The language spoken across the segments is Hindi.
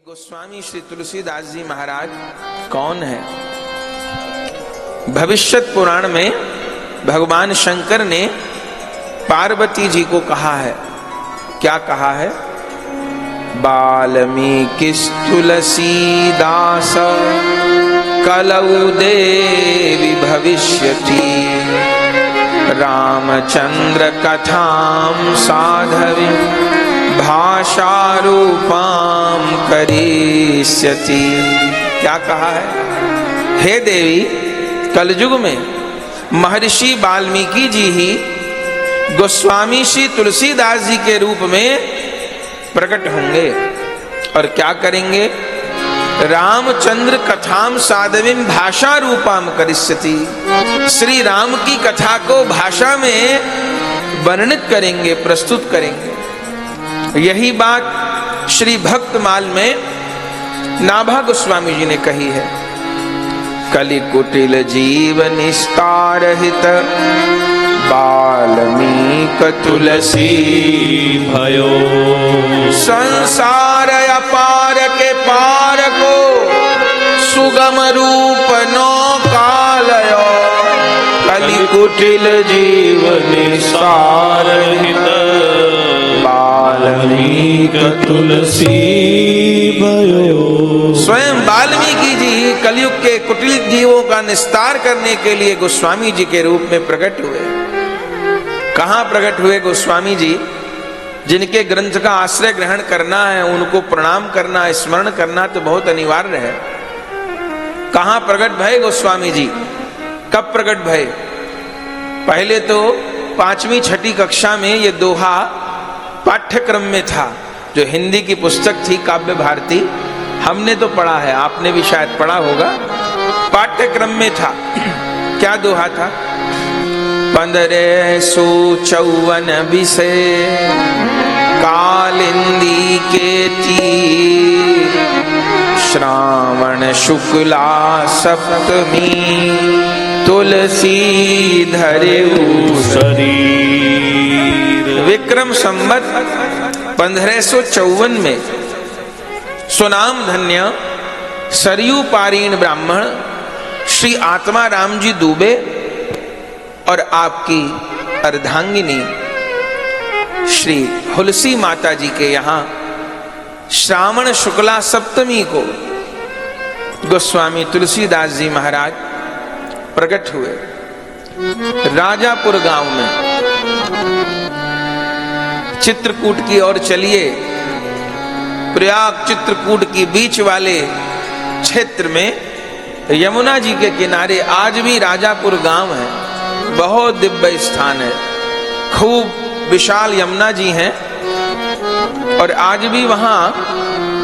गोस्वामी श्री तुलसीदास जी महाराज कौन है? भविष्यत पुराण में भगवान शंकर ने पार्वती जी को कहा है, क्या कहा है? वाल्मीकि तुलसीदास कलौ देवी भविष्यति रामचंद्र कथां साधवी भाषारूपाम करिष्यति। क्या कहा है? हे देवी, कलयुग में महर्षि वाल्मीकि जी ही गोस्वामी श्री तुलसीदास जी के रूप में प्रकट होंगे और क्या करेंगे? रामचंद्र कथाम साधवीं भाषा रूपाम करिष्यति। श्री राम की कथा को भाषा में वर्णित करेंगे, प्रस्तुत करेंगे। यही बात श्री भक्तमाल में नाभा गोस्वामी जी ने कही है। कलि कुटिल जीव निस्तार हित वाल्मीकि तुलसी भयो संसार अपार के पार को सुगम रूप नो कालयो। कलि कुटिल जीव निस्तार हित वाल्मीकि तुलसी भयो। स्वयं वाल्मीकि जी कलयुग के कुटिल जीवों का निस्तार करने के लिए गोस्वामी जी के रूप में प्रकट हुए। कहाँ प्रकट हुए गोस्वामी जी? जिनके ग्रंथ का आश्रय ग्रहण करना है, उनको प्रणाम करना, स्मरण करना तो बहुत अनिवार्य है। कहाँ प्रकट भय गोस्वामी जी? कब प्रकट भय? पहले तो 5वीं 6ठी कक्षा में ये दोहा पाठ्यक्रम में था, जो हिंदी की पुस्तक थी काव्य भारती, हमने तो पढ़ा है, आपने भी शायद पढ़ा होगा। पाठ्यक्रम में था। क्या दोहा था? 1554 विषय कालिंदी के तीर श्रावण शुक्ला सप्तमी तुलसी धरेऊ शरीर। विक्रम संवत 1554 में सुनाम धन्य सरयू पारीण ब्राह्मण श्री आत्मा राम जी दुबे और आपकी अर्धांगिनी श्री हुलसी माता जी के यहाँ श्रावण शुक्ला सप्तमी को गोस्वामी तुलसीदास जी महाराज प्रकट हुए। राजापुर गांव में चित्रकूट की ओर चलिए। प्रयाग चित्रकूट की बीच वाले क्षेत्र में यमुना जी के किनारे आज भी राजापुर गांव है। बहुत दिव्य स्थान है, खूब विशाल यमुना जी हैं और आज भी वहां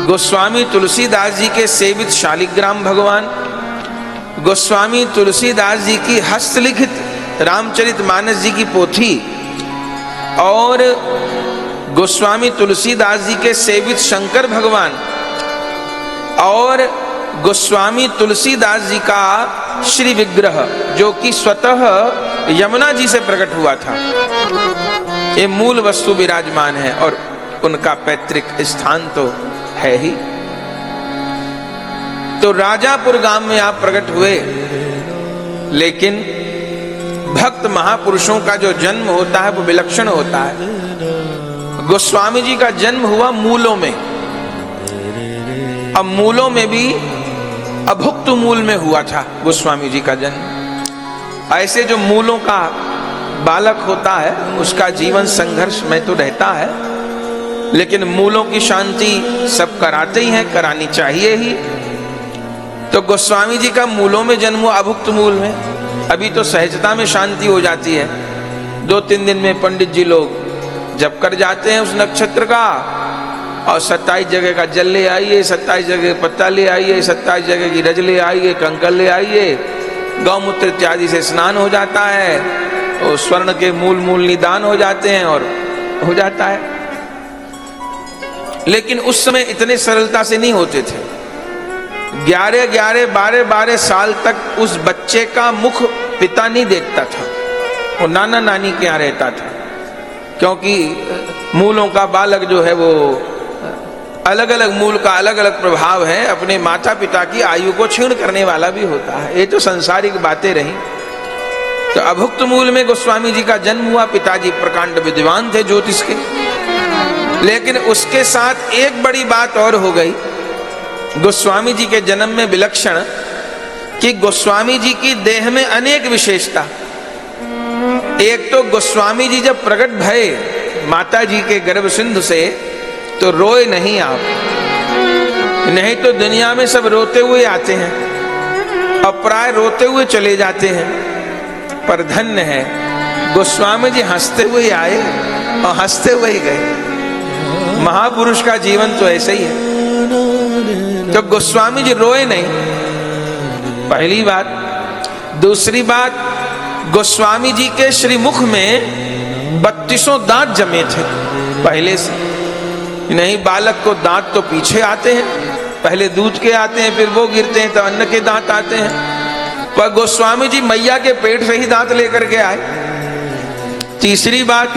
गोस्वामी तुलसीदास जी के सेवित शालिग्राम भगवान, गोस्वामी तुलसीदास जी की हस्तलिखित रामचरितमानस जी की पोथी और गोस्वामी तुलसीदास जी के सेवित शंकर भगवान और गोस्वामी तुलसीदास जी का श्री विग्रह, जो कि स्वतः यमुना जी से प्रकट हुआ था, ये मूल वस्तु विराजमान है और उनका पैतृक स्थान तो है ही। तो राजापुर गांव में आप प्रकट हुए। लेकिन भक्त महापुरुषों का जो जन्म होता है वो विलक्षण होता है। गोस्वामी जी का जन्म हुआ मूलों में। अब मूलों में भी अभुक्त मूल में हुआ था गोस्वामी जी का जन्म। ऐसे जो मूलों का बालक होता है उसका जीवन संघर्ष में तो रहता है, लेकिन मूलों की शांति सब कराते ही हैं, करानी चाहिए ही। तो गोस्वामी जी का मूलों में जन्म हुआ, अभुक्त मूल में। अभी तो सहजता में शांति हो जाती है। 2-3 दिन में पंडित जी लोग जब कर जाते हैं उस नक्षत्र का, और 27 जगह का जल ले आइए, 27 जगह पत्ता ले आइए, 27 जगह की रज ले आइए, कंकल ले आइए, गौमूत्र इत्यादि से स्नान हो जाता है और स्वर्ण के मूल निदान हो जाते हैं और हो जाता है। लेकिन उस समय इतने सरलता से नहीं होते थे। 11-11, 12-12 साल तक उस बच्चे का मुख पिता नहीं देखता था, वो नाना नानी के यहाँ रहता था, क्योंकि मूलों का बालक जो है वो अलग अलग मूल का अलग अलग प्रभाव है, अपने माता पिता की आयु को क्षीण करने वाला भी होता है। ये तो संसारिक बातें रही। तो अभुक्त मूल में गोस्वामी जी का जन्म हुआ। पिताजी प्रकांड विद्वान थे ज्योतिष के, लेकिन उसके साथ एक बड़ी बात और हो गई गोस्वामी जी के जन्म में विलक्षण, कि गोस्वामी जी की देह में अनेक विशेषता। एक तो गोस्वामी जी जब प्रकट भये माता जी के गर्भ सिंधु से, तो रोए नहीं आप, नहीं तो दुनिया में सब रोते हुए आते हैं और प्राय रोते हुए चले जाते हैं। पर धन्य है गोस्वामी जी हंसते हुए आए और हंसते हुए ही गए। महापुरुष का जीवन तो ऐसे ही है। तो गोस्वामी जी रोए नहीं, पहली बात। दूसरी बात, गोस्वामी जी के श्रीमुख में 32 दांत जमे थे पहले से। नहीं, बालक को दांत तो पीछे आते हैं, पहले दूध के आते हैं, फिर वो गिरते हैं तो अन्न के दांत आते हैं। पर गोस्वामी जी मैया के पेट से ही दांत लेकर के आए। तीसरी बात,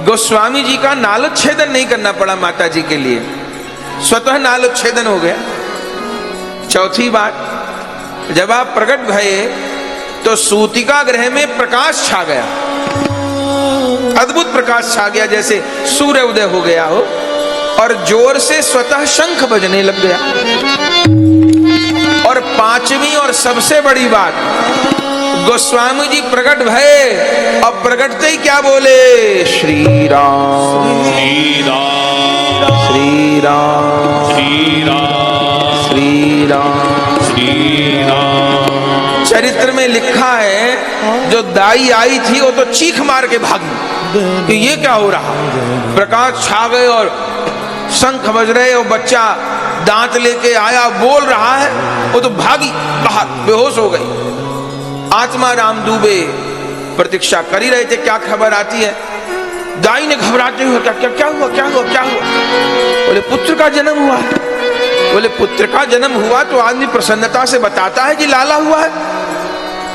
गोस्वामी जी का नालोच्छेदन नहीं करना पड़ा माता जी के लिए, स्वतः नालोच्छेदन हो गया। चौथी बात, जब आप प्रकट भये तो सूतिका ग्रह में प्रकाश छा गया, अद्भुत प्रकाश छा गया, जैसे सूर्य उदय हो गया हो, और जोर से स्वतः शंख बजने लग गया। और पांचवी और सबसे बड़ी बात, गोस्वामी जी प्रकट भये और प्रकटते ही क्या बोले? श्री राम श्री राम श्री राम श्री राम श्री राम श्री राम। चरित्र में लिखा है जो दाई आई थी वो तो चीख मार के भागी कि ये क्या हो रहा। प्रकाश छा गए और शंख बज रहे और बच्चा दांत लेके आया, बोल रहा है, वो तो भागी बाहर, बेहोश हो गई। आत्मा राम दुबे प्रतीक्षा कर ही रहे थे क्या खबर आती है। दाई ने घबराते हुए क्या क्या क्या हुआ क्या हुआ क्या हुआ? बोले पुत्र का जन्म हुआ है। बोले पुत्र का जन्म हुआ तो आदमी प्रसन्नता से बताता है कि लाला हुआ है।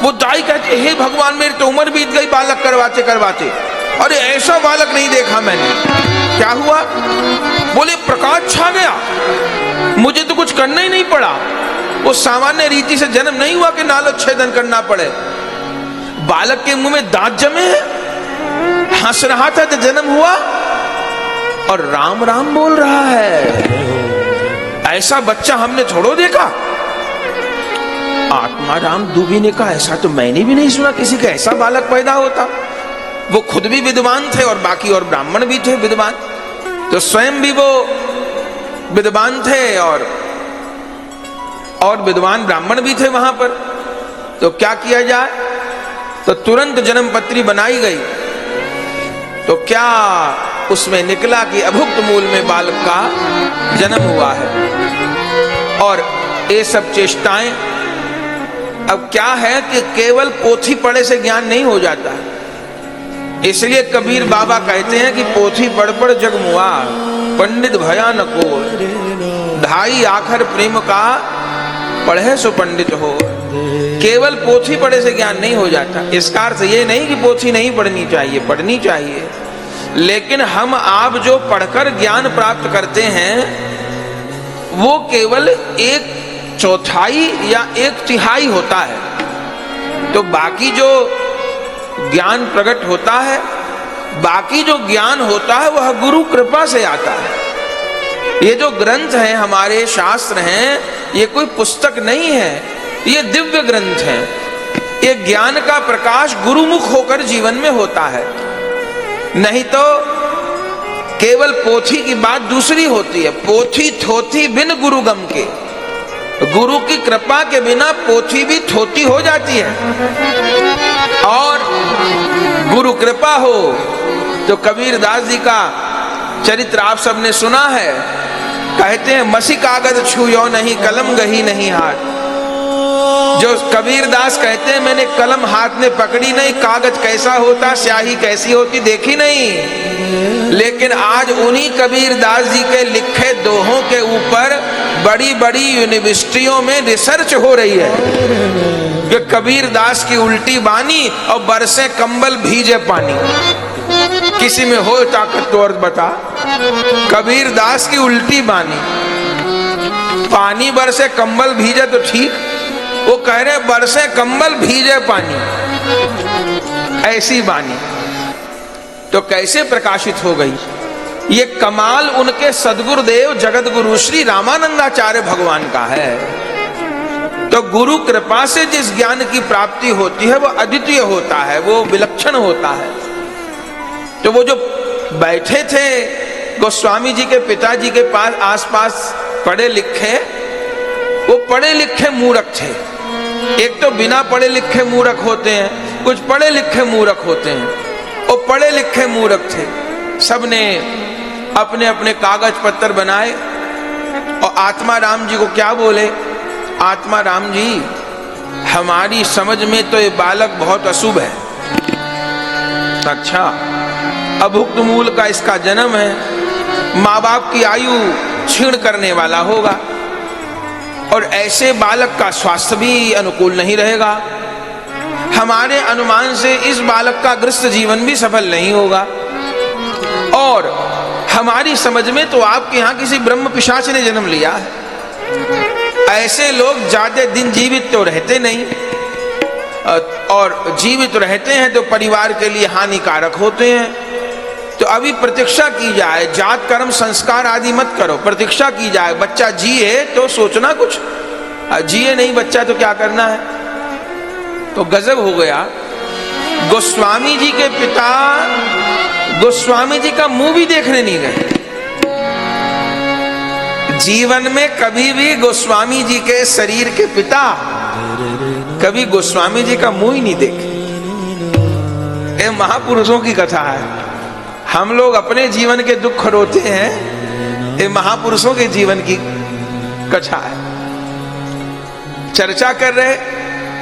वो दाई कहते हे भगवान, मेरी तो उम्र बीत गई बालक करवाते करवाते, अरे ऐसा बालक नहीं देखा मैंने। क्या हुआ? बोले प्रकाश छा गया, मुझे तो कुछ करना ही नहीं पड़ा। वो सामान्य रीति से जन्म नहीं हुआ कि नालोच्छेदन करना पड़े। बालक के मुंह में दांत जमे हैं, हंस रहा था तो जन्म हुआ और राम राम बोल रहा है। ऐसा बच्चा हमने थोड़ो देखा। आत्मा राम दुबे ने कहा ऐसा तो मैंने भी नहीं सुना किसी का ऐसा बालक पैदा होता। वो खुद भी विद्वान थे और बाकी और ब्राह्मण भी थे विद्वान, तो स्वयं भी वो विद्वान थे और विद्वान ब्राह्मण भी थे वहां पर। तो क्या किया जाए? तो तुरंत जन्म पत्री बनाई गई। तो क्या उसमें निकला कि अभुक्त मूल में बालक का जन्म हुआ है। और ये सब चेष्टाएं, अब क्या है कि केवल पोथी पढ़े से ज्ञान नहीं हो जाता। इसलिए कबीर बाबा कहते हैं कि पोथी पढ़ पढ़ जग मुआ, पंडित भया न को, ढाई आखर प्रेम का पढ़े सो पंडित हो। केवल पोथी पढ़े से ज्ञान नहीं हो जाता। इसका अर्थ ये नहीं कि पोथी नहीं पढ़नी चाहिए, पढ़नी चाहिए, लेकिन हम आप जो पढ़कर ज्ञान प्राप्त करते हैं वो केवल 1/4 या 1/3 होता है। तो बाकी जो ज्ञान प्रकट होता है, बाकी जो ज्ञान होता है वह गुरु कृपा से आता है। ये जो ग्रंथ हैं, हमारे शास्त्र हैं, ये कोई पुस्तक नहीं है, ये दिव्य ग्रंथ है। ये ज्ञान का प्रकाश गुरुमुख होकर जीवन में होता है। नहीं तो केवल पोथी की बात दूसरी होती है। पोथी थोथी बिन गुरु गम के, गुरु की कृपा के बिना पोथी भी थोती हो जाती है। और गुरु कृपा हो तो कबीर दास जी का चरित्र आप सबने सुना है। कहते हैं मसी कागज छुयो नहीं, कलम गही नहीं हाथ। जो कबीर दास कहते हैं मैंने कलम हाथ में पकड़ी नहीं, कागज कैसा होता, स्याही कैसी होती देखी नहीं। लेकिन आज उन्हीं कबीर दास जी के लिखे दोहों के ऊपर बड़ी बड़ी यूनिवर्सिटियों में रिसर्च हो रही है कि कबीर दास की उल्टी बानी और बरसे कंबल भीजे पानी। किसी में हो ताकत तो और बता। कबीर दास की उल्टी बानी, पानी बरसे कंबल भीजे तो ठीक, वो कह रहे बरसे कंबल भीजे पानी, ऐसी बानी तो कैसे प्रकाशित हो गई। ये कमाल उनके सदगुरुदेव जगत गुरु श्री रामानंदाचार्य भगवान का है। तो गुरु कृपा से जिस ज्ञान की प्राप्ति होती है वो अद्वितीय होता है, वो विलक्षण होता है। तो वो जो बैठे थे गोस्वामी जी के पिताजी के पास आसपास पढ़े लिखे, वो पढ़े लिखे मूर्ख थे। एक तो बिना पढ़े लिखे मूर्ख होते हैं, कुछ पढ़े लिखे मूर्ख होते हैं। वो पढ़े लिखे मूर्ख थे, सबने अपने अपने कागज पत्तर बनाए और आत्मा राम जी को क्या बोले, आत्मा राम जी हमारी समझ में तो ये बालक बहुत अशुभ है। अच्छा, अभुक्त मूल का इसका जन्म है, माँ बाप की आयु क्षीण करने वाला होगा और ऐसे बालक का स्वास्थ्य भी अनुकूल नहीं रहेगा। हमारे अनुमान से इस बालक का गृहस्थ जीवन भी सफल नहीं होगा और हमारी समझ में तो आपके यहाँ किसी ब्रह्म पिशाच ने जन्म लिया है। ऐसे लोग ज्यादा दिन जीवित तो रहते नहीं और जीवित रहते हैं तो परिवार के लिए हानिकारक होते हैं। तो अभी प्रतीक्षा की जाए, जात कर्म संस्कार आदि मत करो, प्रतीक्षा की जाए। बच्चा जिए तो सोचना कुछ, जिए नहीं बच्चा तो क्या करना है। तो गजब हो गया, गोस्वामी जी के पिता गोस्वामी जी का मुंह भी देखने नहीं गए। जीवन में कभी भी गोस्वामी जी के शरीर के पिता कभी गोस्वामी जी का मुंह ही नहीं देखे। ये महापुरुषों की कथा है। हम लोग अपने जीवन के दुख रोते हैं, ये महापुरुषों के जीवन की कथा है। चर्चा कर रहे,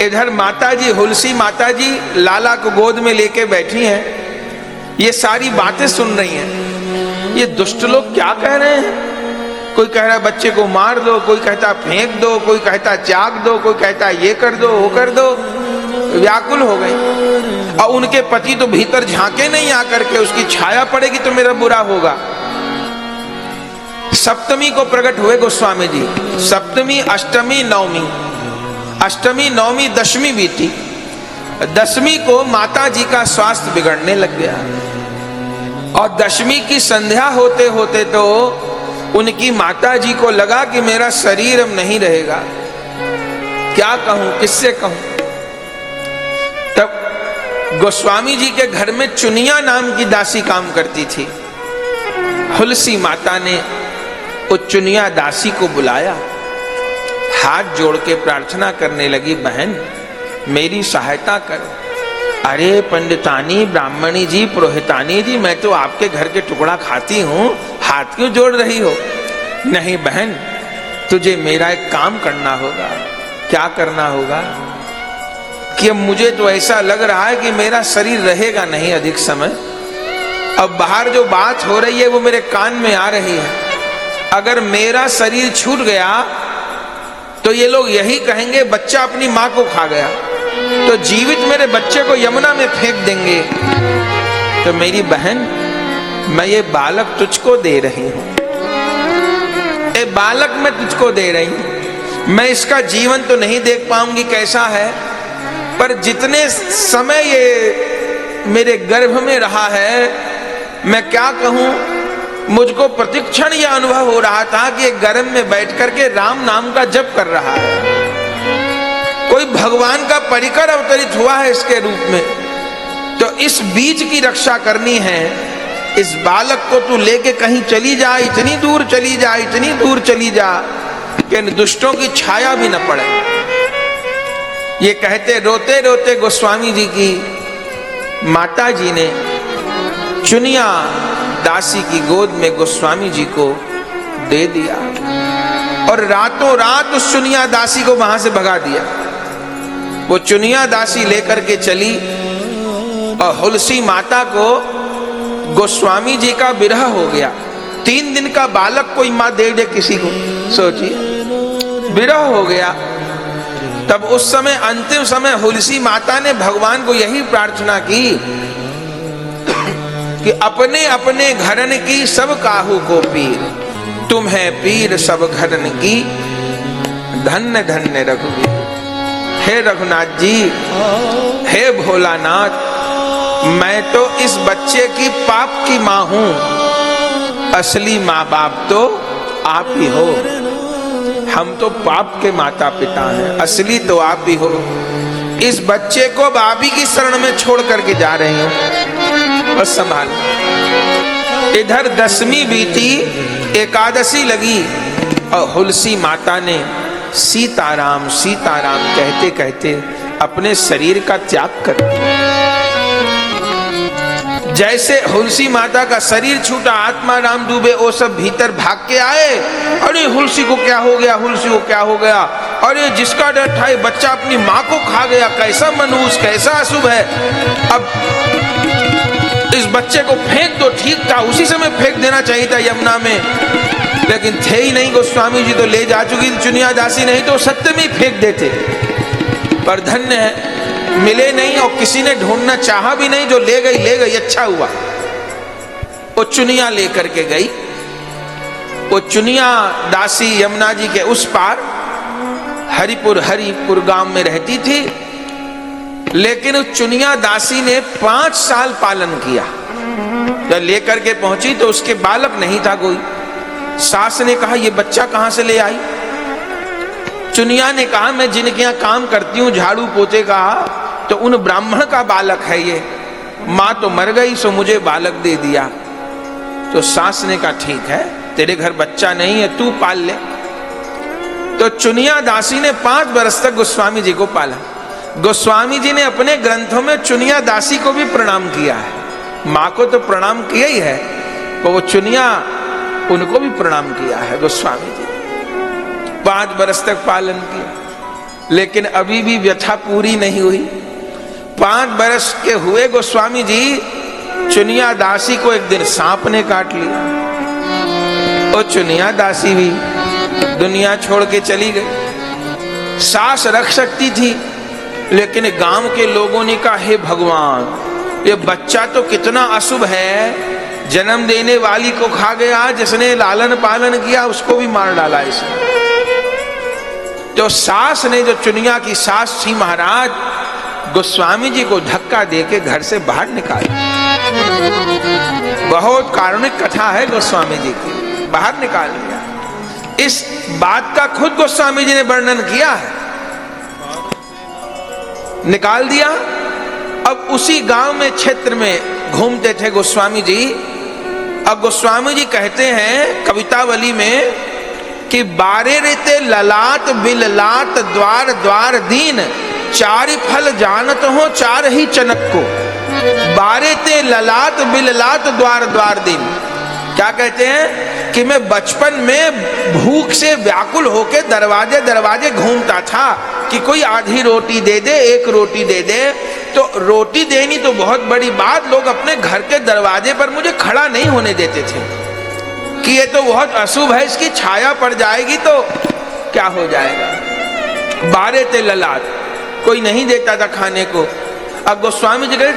इधर माताजी हुलसी माताजी लाला को गोद में लेके बैठी हैं, ये सारी बातें सुन रही हैं। ये दुष्ट लोग क्या कह रहे हैं, कोई कह रहा है बच्चे को मार दो, कोई कहता फेंक दो, कोई कहता त्याग दो, कोई कहता ये कर दो वो कर दो। व्याकुल हो गई और उनके पति तो भीतर झांके नहीं आकर के, उसकी छाया पड़ेगी तो मेरा बुरा होगा। सप्तमी को प्रकट हुए गोस्वामी जी, सप्तमी अष्टमी नवमी, अष्टमी नवमी दशमी बीती, दशमी को माता जी का स्वास्थ्य बिगड़ने लग गया और दशमी की संध्या होते होते तो उनकी माता जी को लगा कि मेरा शरीर अब नहीं रहेगा, क्या कहूं किससे कहूं। तब गोस्वामी जी के घर में चुनिया नाम की दासी काम करती थी। हुलसी माता ने उस चुनिया दासी को बुलाया, हाथ जोड़ के प्रार्थना करने लगी, बहन मेरी सहायता करो। अरे पंडितानी ब्राह्मणी जी पुरोहितानी जी, मैं तो आपके घर के टुकड़ा खाती हूं, हाथ क्यों जोड़ रही हो। नहीं बहन, तुझे मेरा एक काम करना होगा। क्या करना होगा कि मुझे तो ऐसा लग रहा है कि मेरा शरीर रहेगा नहीं अधिक समय। अब बाहर जो बात हो रही है वो मेरे कान में आ रही है, अगर मेरा शरीर छूट गया तो ये लोग यही कहेंगे बच्चा अपनी मां को खा गया, तो जीवित मेरे बच्चे को यमुना में फेंक देंगे। तो मेरी बहन, मैं ये बालक तुझको दे रही हूं, ये बालक मैं तुझको दे रही हूं। मैं इसका जीवन तो नहीं देख पाऊंगी कैसा है, पर जितने समय ये मेरे गर्भ में रहा है, मैं क्या कहूं, मुझको प्रतिक्षण यह अनुभव हो रहा था कि एक गर्भ में बैठ करके राम नाम का जप कर रहा है। कोई भगवान का परिकर अवतरित हुआ है इसके रूप में। तो इस बीज की रक्षा करनी है। इस बालक को तू लेके कहीं चली जा, इतनी दूर चली जा, इतनी दूर चली जा कि दुष्टों की छाया भी न पड़े। ये कहते रोते रोते गोस्वामी जी की माता जी ने चुनिया दासी की गोद में गोस्वामी जी को दे दिया और रातों रात उस चुनिया दासी को वहां से भगा दिया। वो चुनिया दासी लेकर के चली और हुलसी माता को गोस्वामी जी का विरह हो गया। 3 दिन का बालक कोई माँ दे दे किसी को, सोचिए, विरह हो गया। तब उस समय अंतिम समय हुलसी माता ने भगवान को यही प्रार्थना की कि अपने अपने घरन की सब काहू को पीर, तुम है पीर सब घरन की, धन्य धन्य रघुवीर। हे रघुनाथ जी, हे भोलानाथ, मैं तो इस बच्चे की पाप की मां हूं, असली माँ बाप तो आप ही हो। हम तो पाप के माता पिता हैं, असली तो आप ही हो। इस बच्चे को बाबी की शरण में छोड़ करके जा रहे हैं, बस संभाल। इधर दसवीं बीती, एकादशी लगी और हुलसी माता ने सीताराम सीताराम कहते कहते अपने शरीर का त्याग कर दिया। जैसे हुलसी माता का शरीर छूटा, आत्मा राम डूबे, वो सब भीतर भाग के आए। अरे हुलसी को क्या हो गया, हुलसी को क्या हो गया? अरे जिसका डर था ये बच्चा अपनी माँ को खा गया, कैसा मनहूस, कैसा अशुभ है। अब इस बच्चे को फेंक दो, ठीक था, उसी समय फेंक देना चाहिए था यमुना में, लेकिन थे ही नहीं। गोस्वामी जी तो ले जा चुकी थी चुनिया दासी, नहीं तो सत्य में ही फेंक देते। पर धन्य है, मिले नहीं और किसी ने ढूंढना चाहा भी नहीं, जो ले गई अच्छा हुआ। वो चुनिया लेकर के गई। वो चुनिया दासी यमुना जी के उस पार हरिपुर गांव में रहती थी, लेकिन उस चुनिया दासी ने 5 साल पालन किया। जब लेकर के पहुंची तो उसके बालक नहीं था कोई। सास ने कहा ये बच्चा कहां से ले आई? चुनिया ने कहा मैं जिनके यहां काम करती हूं झाड़ू पोते का, तो उन ब्राह्मण का बालक है ये, मां तो मर गई सो मुझे बालक दे दिया। तो सास ने कहा ठीक है, तेरे घर बच्चा नहीं है, तू पाल ले। तो चुनिया दासी ने 5 वर्ष तक गोस्वामी जी को पाला। गोस्वामी जी ने अपने ग्रंथों में चुनिया दासी को भी प्रणाम किया है। मां को तो प्रणाम किया ही है, तो वो चुनिया उनको भी प्रणाम किया है गोस्वामी जी। 5 वर्ष तक पालन किया, लेकिन अभी भी व्यथा पूरी नहीं हुई। 5 वर्ष के हुए गोस्वामी जी, चुनिया दासी को एक दिन सांप ने काट लिया। वो चुनिया दासी भी दुनिया छोड़ के चली गई। सास रख सकती थी, लेकिन गांव के लोगों ने कहा हे भगवान, ये बच्चा तो कितना अशुभ है, जन्म देने वाली को खा गया, जिसने लालन पालन किया उसको भी मार डाला इसने। तो सास ने, जो चुनिया की सास थी महाराज, गोस्वामी जी को धक्का देके घर से बाहर निकाला। बहुत कारुणिक कथा है गोस्वामी जी की, बाहर निकाल दिया। इस बात का खुद गोस्वामी जी ने वर्णन किया है, निकाल दिया। अब उसी गांव में क्षेत्र में घूमते थे गोस्वामी जी। अब गोस्वामी जी कहते हैं कवितावली में कि बारे रेते ललाट बिललाट द्वार द्वार दीन, 4 फल जानत हो 4 ही चनक को। बारे ते ललाट बिललाट द्वार द्वार दीन, क्या कहते हैं कि मैं बचपन में भूख से व्याकुल होकर दरवाजे दरवाजे घूमता था कि कोई आधी रोटी दे दे, 1 रोटी दे दे। तो रोटी देनी तो बहुत बड़ी बात, लोग अपने घर के दरवाजे पर मुझे खड़ा नहीं होने देते थे कि ये तो बहुत अशुभ है, इसकी छाया पड़ जाएगी तो क्या हो जाएगा। बारे ते ललाट, कोई नहीं देता था खाने को। अब गोस्वामी जी कहते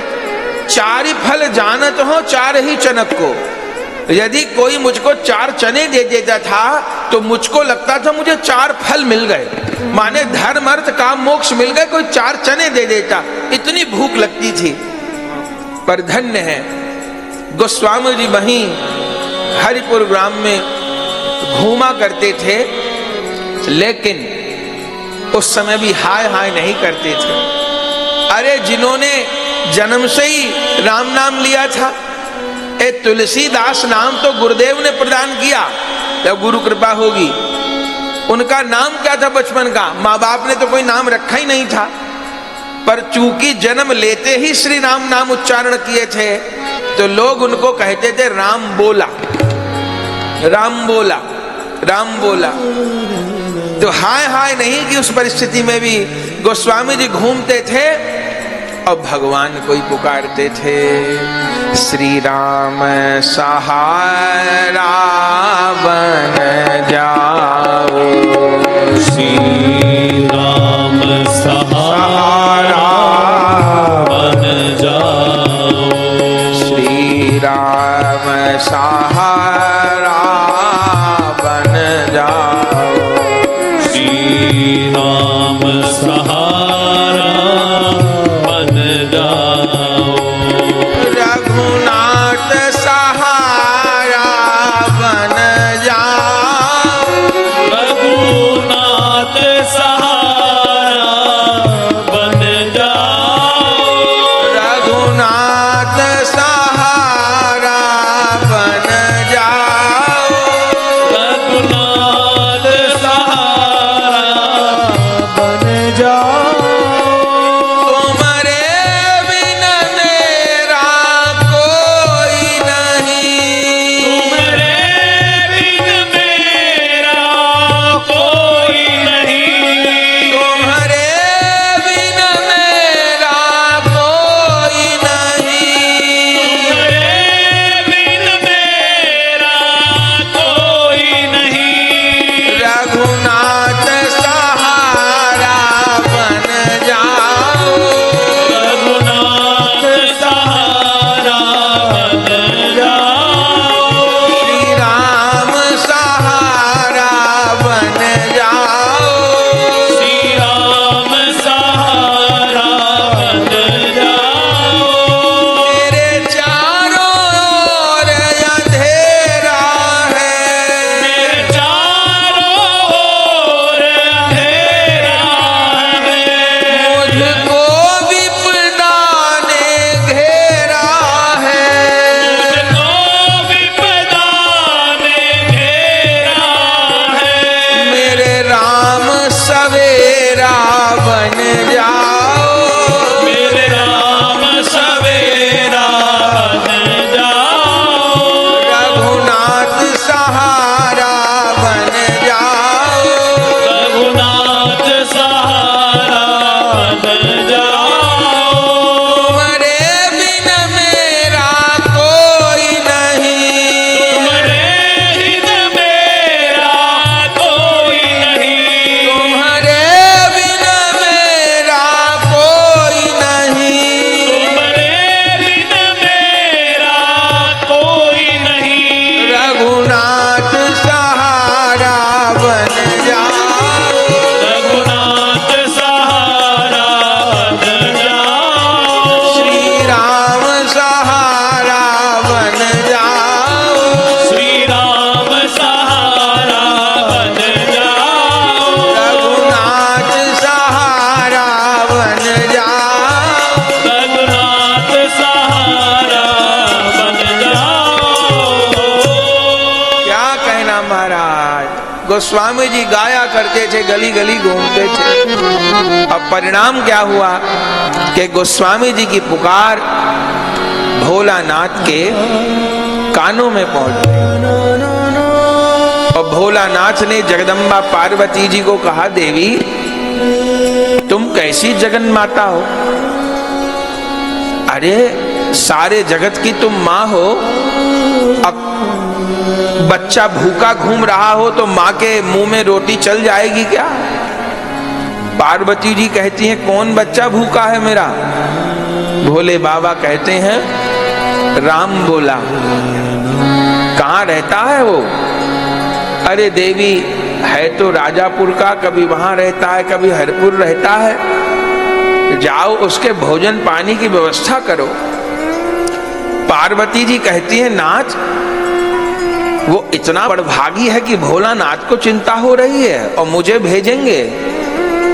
4 फल जानत हो 4 ही चनक को। यदि कोई मुझको 4 चने दे देता था तो मुझको लगता था मुझे 4 फल मिल गए, माने धर्म अर्थ काम मोक्ष मिल गए। कोई 4 चने दे देता, इतनी भूख लगती थी। पर धन्य है गोस्वामी जी वहीं हरिपुर ग्राम में घूमा करते थे, लेकिन उस समय भी हाय हाय नहीं करते थे। अरे जिन्होंने जन्म से ही राम नाम लिया था, ए तुलसीदास नाम तो गुरुदेव ने प्रदान किया, जब गुरु कृपा होगी। उनका नाम क्या था बचपन का? माँ बाप ने तो कोई नाम रखा ही नहीं था, पर चूंकि जन्म लेते ही श्री राम नाम उच्चारण किए थे तो लोग उनको कहते थे राम बोला, राम बोला, राम बोला। तो हाय हाय नहीं कि उस परिस्थिति में भी गोस्वामी जी घूमते थे और भगवान को ही पुकारते थे। श्री राम सहारा बन जाओ, श्री राम सहारा बन जाओ, श्री राम राम सहारा बन जाओ। रघुनाथ सहारा बन जाओ। रघुनाथ सहारा बन जाओ। रघुनाथ सहारा बन जाओ। रघुनाथ सहारा बन जाओ। तुम्हारे बिन मेरा कोई नहीं। तुम्हारे बिन मेरा कोई नहीं। तुम्हारे बिन मेरा कोई नहीं। तुम्हारे बिन मेरा कोई नहीं। रघुनाथ सहारा बन जाओ। रघुनाथ सहारा बन जाओ। श्री राम सहारा बन जाओ। श्री राम सहारा बन जाओ। मेरे चारों ओर अंधेरा है। मेरे चारों ओर अंधेरा है। मुझको विपदा ने घेरा है। मुझको विपदा ने घेरा है। मेरे राम सवेरा बन जाओ। मेरे राम सवेरा बन जाओ। रघुनाथ सहारा बन जाओ। रघुनाथ सहारा बन जाओ। तुम्हारे बिन मेरा कोई नहीं। तुम्हारे बिन मेरा कोई नहीं। तुम्हारे बिन मेरा कोई नहीं। तुम्हारे बिन मेरा कोई नहीं। रघुनाथ सहारा बन जाओ। रघुनाथ सहारा बन जाओ। श्री राम सहारा बन जाओ। श्री राम सहारा बन जाओ। रघुनाथ सहारा बन जाओ। रघुनाथ सहारा बन जाओ। क्या कहना महाराज। गोस्वामी जी गाया करते थे, गली गली घूमते थे। अब परिणाम क्या हुआ कि गोस्वामी जी की पुकार भोलानाथ के कानों में पहुंच गई। और भोलानाथ ने जगदम्बा पार्वती जी को कहा, देवी तुम कैसी जगन माता हो। अरे सारे जगत की तुम माँ हो। अब बच्चा भूखा घूम रहा हो तो माँ के मुंह में रोटी चल जाएगी क्या। पार्वती जी कहती हैं, कौन बच्चा भूखा है मेरा। भोले बाबा कहते हैं, राम बोला। कहाँ रहता है वो। अरे देवी है तो राजापुर का, कभी वहां रहता है कभी हरपुर रहता है। जाओ उसके भोजन पानी की व्यवस्था करो। पार्वती जी कहती है, नाथ वो इतना बड़भागी है कि भोलानाथ को चिंता हो रही है और मुझे भेजेंगे,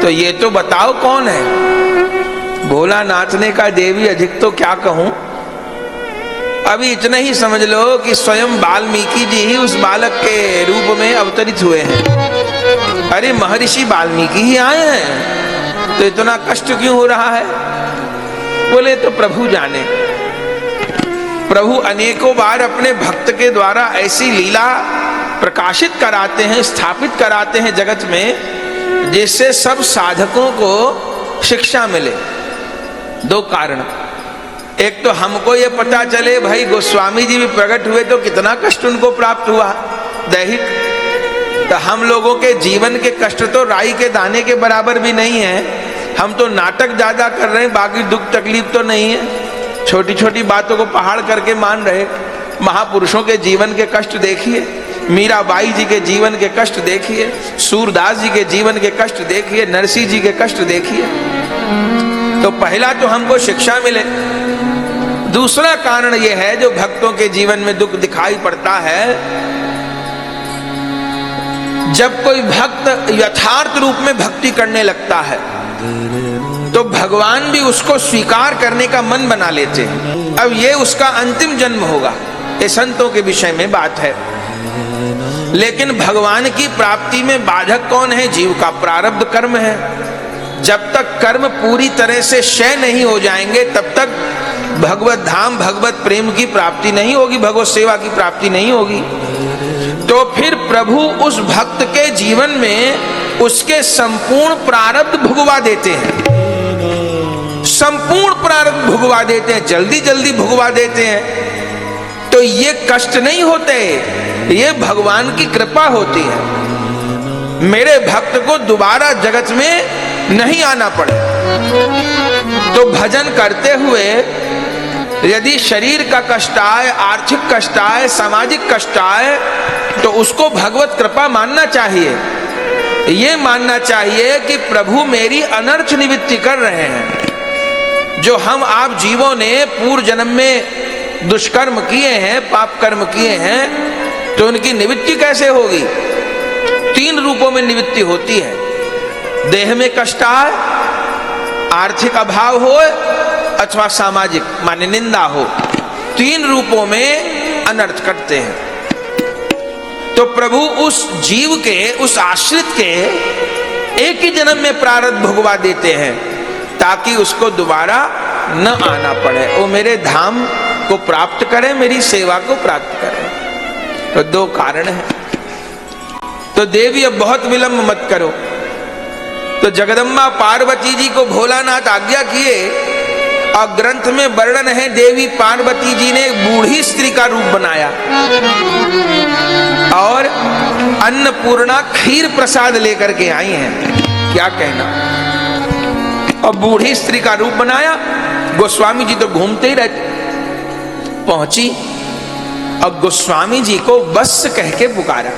तो ये तो बताओ कौन है। भोलानाथ ने कहा, देवी अधिक तो क्या कहूं। अभी इतना ही समझ लो कि स्वयं वाल्मीकि जी ही उस बालक के रूप में अवतरित हुए हैं। अरे महर्षि वाल्मीकि ही आए हैं, तो इतना कष्ट क्यों हो रहा है। बोले तो प्रभु जाने। प्रभु अनेकों बार अपने भक्त के द्वारा ऐसी लीला प्रकाशित कराते हैं, स्थापित कराते हैं जगत में, जिससे सब साधकों को शिक्षा मिले। दो कारण, एक तो हमको ये पता चले भाई गोस्वामी जी भी प्रकट हुए तो कितना कष्ट उनको प्राप्त हुआ दैहिक, तो हम लोगों के जीवन के कष्ट तो राई के दाने के बराबर भी नहीं है। हम तो नाटक ज्यादा कर रहे हैं, बाकी दुख तकलीफ तो नहीं है। छोटी छोटी बातों को पहाड़ करके मान रहे। महापुरुषों के जीवन के कष्ट देखिए, मीराबाई जी के जीवन के कष्ट देखिए, सूरदास जी के जीवन के कष्ट देखिए, नरसिंह जी के कष्ट देखिए। तो पहला तो हमको शिक्षा मिले। दूसरा कारण यह है जो भक्तों के जीवन में दुख दिखाई पड़ता है, जब कोई भक्त यथार्थ रूप में भक्ति करने लगता है तो भगवान भी उसको स्वीकार करने का मन बना लेते हैं। अब ये उसका अंतिम जन्म होगा, ये संतों के विषय में बात है। लेकिन भगवान की प्राप्ति में बाधक कौन है? जीव का प्रारब्ध कर्म है। जब तक कर्म पूरी तरह से क्षय नहीं हो जाएंगे तब तक भगवत धाम, भगवत प्रेम की प्राप्ति नहीं होगी, भगवत सेवा की प्राप्ति नहीं होगी। तो फिर प्रभु उस भक्त के जीवन में उसके संपूर्ण प्रारब्ध भुगवा देते हैं, संपूर्ण प्रारब्ध भुगवा देते हैं, जल्दी जल्दी भुगवा देते हैं। तो ये कष्ट नहीं होते, ये भगवान की कृपा होती है। मेरे भक्त को दोबारा जगत में नहीं आना पड़े। तो भजन करते हुए यदि शरीर का कष्ट आए, आर्थिक कष्ट आए, सामाजिक कष्ट आए, तो उसको भगवत कृपा मानना चाहिए। ये मानना चाहिए कि प्रभु मेरी अनर्थ निवृत्ति कर रहे हैं। जो हम आप जीवों ने पूर्व जन्म में दुष्कर्म किए हैं, पाप कर्म किए हैं, तो उनकी निवृत्ति कैसे होगी? 3 रूपों में निवृत्ति होती है। देह में कष्ट आए, आर्थिक अभाव हो, अथवा सामाजिक माने निंदा हो, 3 रूपों में अनर्थ करते हैं। तो प्रभु उस जीव के, उस आश्रित के एक ही जन्म में प्रारब्ध भुगवा देते हैं ताकि उसको दोबारा न आना पड़े, वो मेरे धाम को प्राप्त करे, मेरी सेवा को प्राप्त करे। तो 2 कारण है। तो देवी अब बहुत विलंब मत करो। तो जगदम्बा पार्वती जी को भोलानाथ आज्ञा किए और ग्रंथ में वर्णन है देवी पार्वती जी ने बूढ़ी स्त्री का रूप बनाया और अन्नपूर्णा खीर प्रसाद लेकर के आई हैं। क्या कहना? और बूढ़ी स्त्री का रूप बनाया। गोस्वामी जी तो घूमते ही रहते। पहुंची और गोस्वामी जी को बस कह के पुकारा।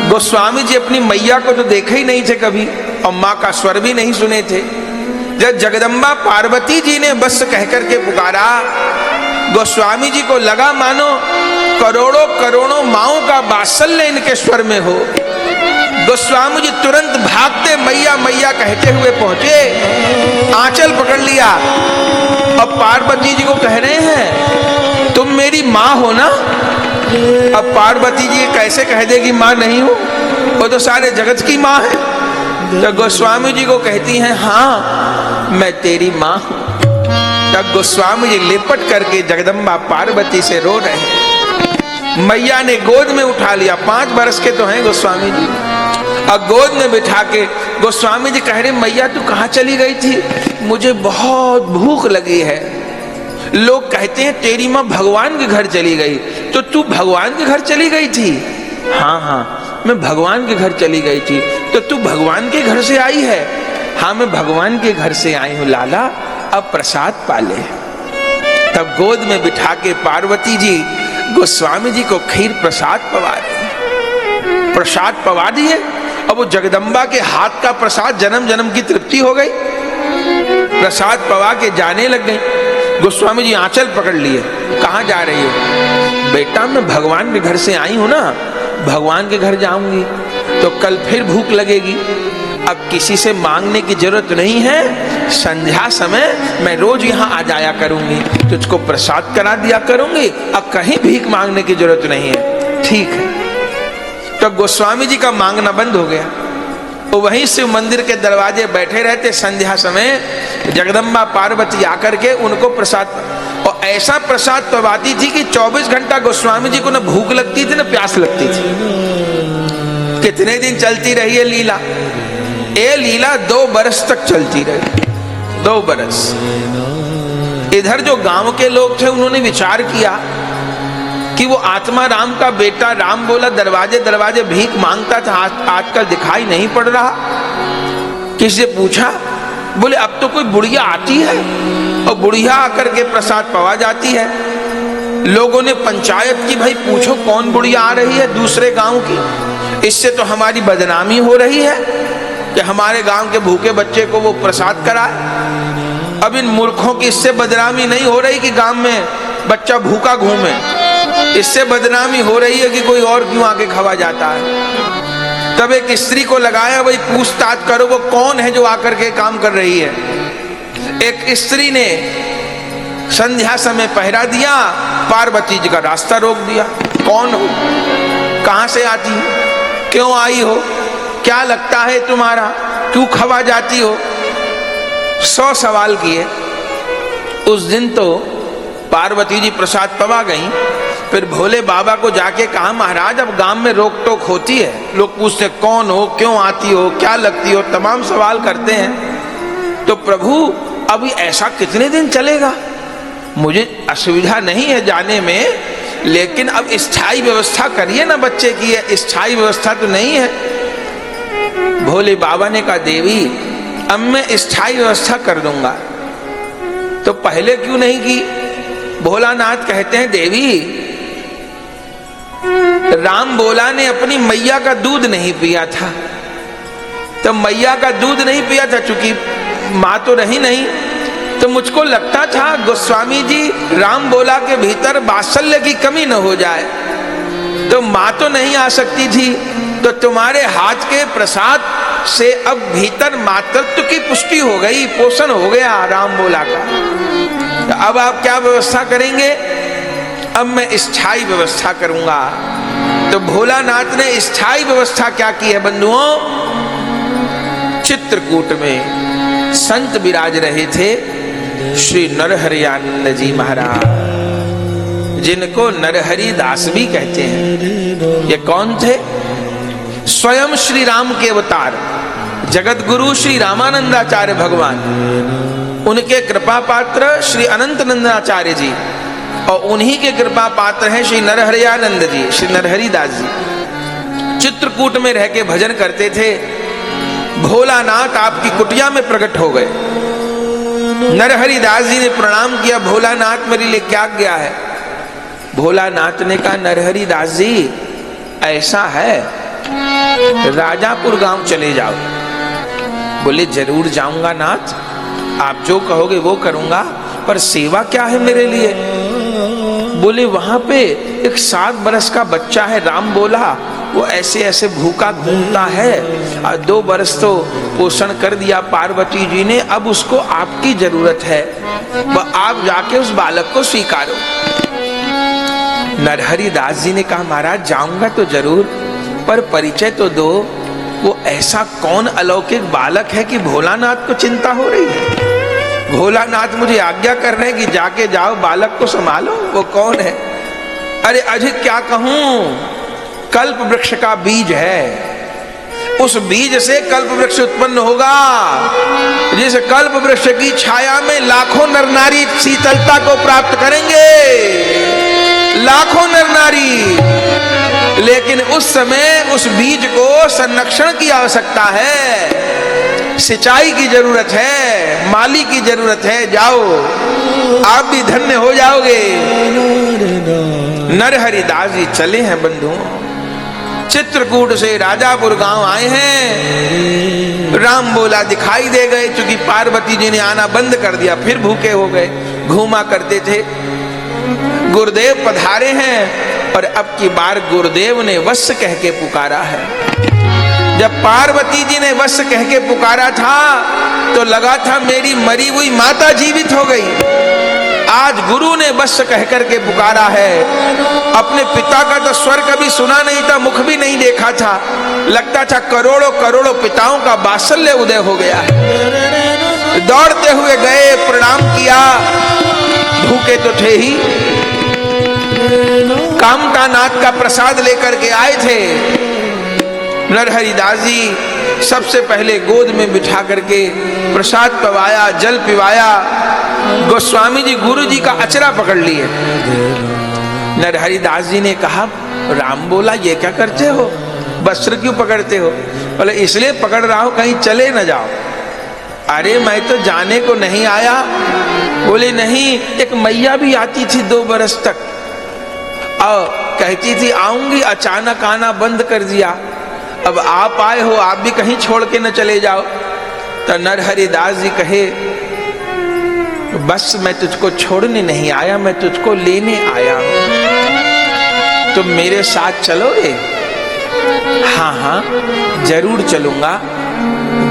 गोस्वामी जी अपनी मैया को तो देखे ही नहीं थे कभी और माँ का स्वर भी नहीं सुने थे। जब जगदम्बा पार्वती जी ने बस कह करके पुकारा, गोस्वामी जी को लगा मानो करोड़ों करोड़ों माओं का वात्सल्य इनके स्वर में हो। गोस्वामी जी तुरंत भागते मैया मैया कहते हुए पहुंचे, आंचल पकड़ लिया और पार्वती जी को कह रहे हैं तुम मेरी माँ हो ना? अब पार्वती जी कैसे कह देगी माँ नहीं हो, वो तो सारे जगत की माँ है। तो गोस्वामी जी को कहती हैं हाँ मैं तेरी माँ हूं। तब गोस्वामी जी लिपट करके जगदम्बा पार्वती से रो रहे हैं। मैया ने गोद में उठा लिया, 5 बरस के तो हैं गोस्वामी जी, और गोद में बिठा के गोस्वामी जी कह रहे मैया तू कहाँ चली गई थी? मुझे बहुत भूख लगी है। लोग कहते हैं तेरी माँ भगवान के घर चली गई, तो तू भगवान के घर चली गई थी? हाँ हाँ मैं भगवान के घर चली गई थी। तो तू भगवान के घर से आई है? हाँ मैं भगवान के घर से आई हूं लाला, अब प्रसाद पाले। तब गोद में बिठा के पार्वती जी गोस्वामी जी को खीर प्रसाद पवा रही। प्रसाद पवा दिए। अब वो जगदम्बा के हाथ का प्रसाद जन्म जन्म की तृप्ति हो गई। प्रसाद पवा के जाने लग गई। गोस्वामी जी आंचल पकड़ लिए, कहाँ जा रही हो? बेटा मैं भगवान के घर से आई हूं ना, भगवान के घर जाऊंगी तो कल फिर भूख लगेगी। अब किसी से मांगने की जरूरत नहीं है, संध्या समय मैं रोज यहाँ आ जाया करूंगी, तुझको प्रसाद करा दिया करूंगी, अब कहीं भीख मांगने की जरूरत नहीं है। ठीक है। तो गोस्वामी जी का मांगना बंद हो गया। तो वहीं शिव मंदिर के दरवाजे बैठे रहते, संध्या समय जगदम्बा पार्वती आकर के उनको प्रसाद, और ऐसा प्रसाद पवाती थी कि 24 घंटा गोस्वामी जी को न भूख लगती थी न प्यास लगती थी। कितने दिन चलती रही है लीला? ये लीला 2 बरस तक चलती रही। 2 बरस। इधर जो गांव के लोग थे उन्होंने विचार किया कि वो आत्मा राम का बेटा राम बोला दरवाजे दरवाजे भीख मांगता था, आजकल दिखाई नहीं पड़ रहा। किसी से पूछा, बोले अब तो कोई बुढ़िया आती है और बुढ़िया आकर के प्रसाद पवा जाती है। लोगों ने पंचायत की, भाई पूछो कौन बुढ़िया आ रही है दूसरे गांव की, इससे तो हमारी बदनामी हो रही है कि हमारे गांव के भूखे बच्चे को वो प्रसाद कराए। अब इन मूर्खों की इससे बदनामी नहीं हो रही कि गांव में बच्चा भूखा घूमे, इससे बदनामी हो रही है कि कोई और क्यों आके खवा जाता है। तब एक स्त्री को लगाया, भाई पूछताछ करो वो कौन है जो आकर के काम कर रही है। एक स्त्री ने संध्या समय पहरा दिया, पार्वती जी का रास्ता रोक दिया। कौन हो, कहां से आती हो, क्यों आई हो, क्या लगता है तुम्हारा, क्यों खवा जाती हो, 100 सवाल किए। उस दिन तो पार्वती जी प्रसाद पवा गई। फिर भोले बाबा को जाके कहा, महाराज अब गांव में रोक टोक होती है, लोग पूछते कौन हो, क्यों आती हो, क्या लगती हो, तमाम सवाल करते हैं। तो प्रभु अभी ऐसा कितने दिन चलेगा, मुझे असुविधा नहीं है जाने में, लेकिन अब स्थायी व्यवस्था करिए ना बच्चे की, है स्थायी व्यवस्था तो नहीं है। भोले बाबा ने कहा, देवी अब मैं स्थायी व्यवस्था कर दूंगा। तो पहले क्यों नहीं की? भोलानाथ कहते हैं, देवी राम बोला ने अपनी मैया का दूध नहीं पिया था, तो मैया का दूध नहीं पिया था, चूंकि मां तो रही नहीं, तो मुझको लगता था गोस्वामी जी राम बोला के भीतर वात्सल्य की कमी न हो जाए, तो मां तो नहीं आ सकती थी, तो तुम्हारे हाथ के प्रसाद से अब भीतर मातृत्व की पुष्टि हो गई, पोषण हो गया राम बोला का। तो अब आप क्या व्यवस्था करेंगे? अब मैं स्थायी व्यवस्था करूंगा। तो भोलानाथ ने स्थायी व्यवस्था क्या की है बंधुओं? चित्रकूट में संत विराज रहे थे श्री नरहरियानंद जी महाराज, जिनको नरहरि दास भी कहते हैं। ये कौन थे? स्वयं श्री राम के अवतार जगत गुरु श्री रामानंदाचार्य भगवान, उनके कृपा पात्र श्री अनंतनंदाचार्य जी, और उन्हीं के कृपा पात्र हैं श्री नरहरियानंद जी, श्री नरहरि दास जी। चित्रकूट में रह के भजन करते थे। भोलानाथ आपकी कुटिया में प्रकट हो गए। नरहरि दास जी ने प्रणाम किया, भोलानाथ मेरे लिए क्या गया है? भोलानाथ ने कहा, नरहरि दास जी ऐसा है, राजापुर गांव चले जाओ। बोले जरूर जाऊंगा नाथ, आप जो कहोगे वो करूंगा, पर सेवा क्या है मेरे लिए? बोले वहां पे एक 7 बरस का बच्चा है, राम बोला, वो ऐसे ऐसे भूखा घूमता है, और 2 बरस तो पोषण कर दिया पार्वती जी ने, अब उसको आपकी जरूरत है, वह आप जाके उस बालक को स्वीकारो। नरहरि दास जी ने कहा, महाराज जाऊंगा तो जरूर, पर परिचय तो दो, वो ऐसा कौन अलौकिक बालक है कि भोलानाथ को चिंता हो रही है? भोलानाथ मुझे आज्ञा कर रहे हैं कि जाके जाओ बालक को संभालो, वो कौन है? अरे अधिक क्या कहूं, कल्प वृक्ष का बीज है, उस बीज से कल्प वृक्ष उत्पन्न होगा। जिस कल्प वृक्ष की छाया में लाखों नर नारी शीतलता को प्राप्त करेंगे, लाखों नर नारी, लेकिन उस समय उस बीज को संरक्षण की आवश्यकता है, सिंचाई की जरूरत है, माली की जरूरत है। जाओ, आप भी धन्य हो जाओगे। नरहरि दास जी चले हैं बंधुओं, चित्रकूट से राजापुर गांव आए हैं। राम बोला दिखाई दे गए, क्योंकि पार्वती जी ने आना बंद कर दिया, फिर भूखे हो गए, घूमा करते थे। गुरुदेव पधारे हैं, और अब की बार गुरुदेव ने वत्स कह के पुकारा है। जब पार्वती जी ने वत्स कह के पुकारा था, तो लगा था मेरी मरी हुई माता जीवित हो गई। आज गुरु ने वत्स कह करके पुकारा है। अपने पिता का तो स्वर कभी सुना नहीं था, मुख भी नहीं देखा था, लगता था करोड़ों करोड़ों पिताओं का वात्सल्य उदय हो गया है। दौड़ते हुए गए, प्रणाम किया, भूखे तो थे ही, कामता नाथ का प्रसाद लेकर के आए थे। नरहरि दास जी सबसे पहले गोद में बिठा करके प्रसाद पवाया, जल पिवाया। गोस्वामी जी गुरु जी का अचरा पकड़ लिए। नरहरि दास जी ने कहा, राम बोला ये क्या करते हो, वस्त्र क्यों पकड़ते हो? बोले इसलिए पकड़ रहा हूं कहीं चले न जाओ। अरे मैं तो जाने को नहीं आया। बोले नहीं, एक मैया भी आती थी 2 बरस तक, और कहती थी आऊंगी, अचानक आना बंद कर दिया। अब आप आए हो, आप भी कहीं छोड़ के न चले जाओ। तो नरहरिदास जी कहे बस मैं तुझको छोड़ने नहीं आया, मैं तुझको लेने आया हूं। तुम मेरे साथ चलोगे? हाँ हाँ जरूर चलूंगा,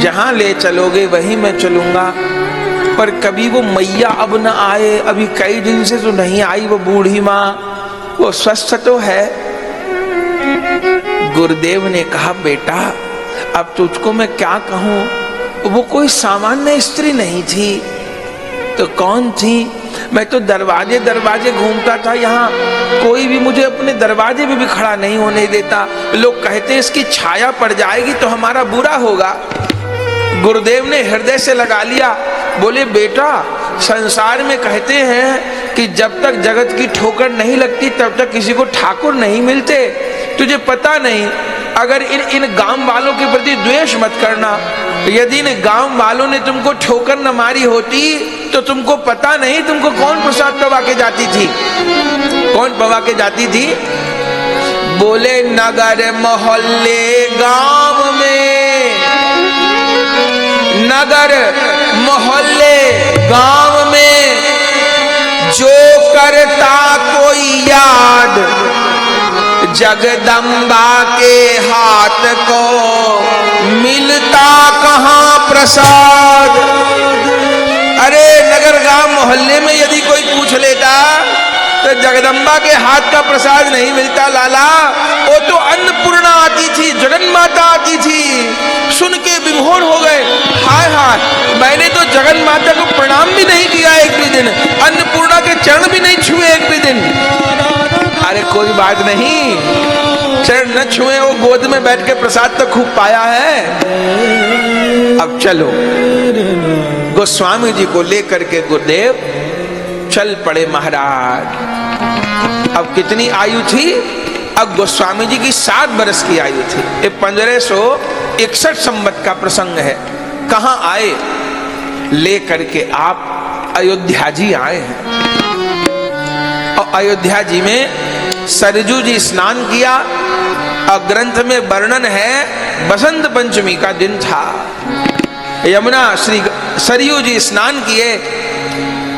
जहां ले चलोगे वहीं मैं चलूंगा। पर कभी वो मैया अब न आए, अभी कई दिन से तो नहीं आई वो बूढ़ी माँ, वो स्वस्थ तो है। गुरुदेव ने कहा बेटा अब तुझको मैं क्या कहूं, वो कोई सामान्य स्त्री नहीं थी तो कौन थी? मैं तो दरवाजे दरवाजे घूमता था, यहाँ कोई भी मुझे अपने दरवाजे में भी खड़ा नहीं होने देता। लोग कहते इसकी छाया पड़ जाएगी तो हमारा बुरा होगा। गुरुदेव ने हृदय से लगा लिया, बोले बेटा संसार में कहते हैं कि जब तक जगत की ठोकर नहीं लगती तब तक किसी को ठाकुर नहीं मिलते। तुझे पता नहीं, अगर इन गांव वालों के प्रति द्वेष मत करना। यदि इन गांव वालों ने तुमको ठोकर न मारी होती तो तुमको पता नहीं तुमको कौन प्रसाद पवा के जाती थी। कौन पवा के जाती थी? बोले नगर मोहल्ले गांव में, नगर मोहल्ले गांव में जो करता कोई याद, जगदम्बा के हाथ को मिलता कहां प्रसाद। अरे नगर गांव मोहल्ले में यदि कोई पूछ लेता तो जगदम्बा के हाथ का प्रसाद नहीं मिलता लाला। वो तो अन्नपूर्णा आती थी, जगन माता आती थी। सुन के विभोर हो गए, हाय हाय मैंने तो जगन माता को प्रणाम भी नहीं किया एक भी दिन, अन्नपूर्णा के चरण भी नहीं छुए एक भी दिन। अरे कोई बात नहीं, चरण न छुए, वो गोद में बैठ के प्रसाद तो खूब पाया है। अब चलो, गोस्वामी जी को लेकर के गुरुदेव चल पड़े महाराज। अब कितनी आयु थी? अब गोस्वामी जी की 7 बरस की आयु थी। ये 1561 संवत का प्रसंग है। कहां आए? ले करके आप अयोध्या जी आए हैं। और अयोध्या जी में सरजू जी स्नान किया और ग्रंथ में वर्णन है बसंत पंचमी का दिन था। यमुना श्री सरयू जी स्नान किए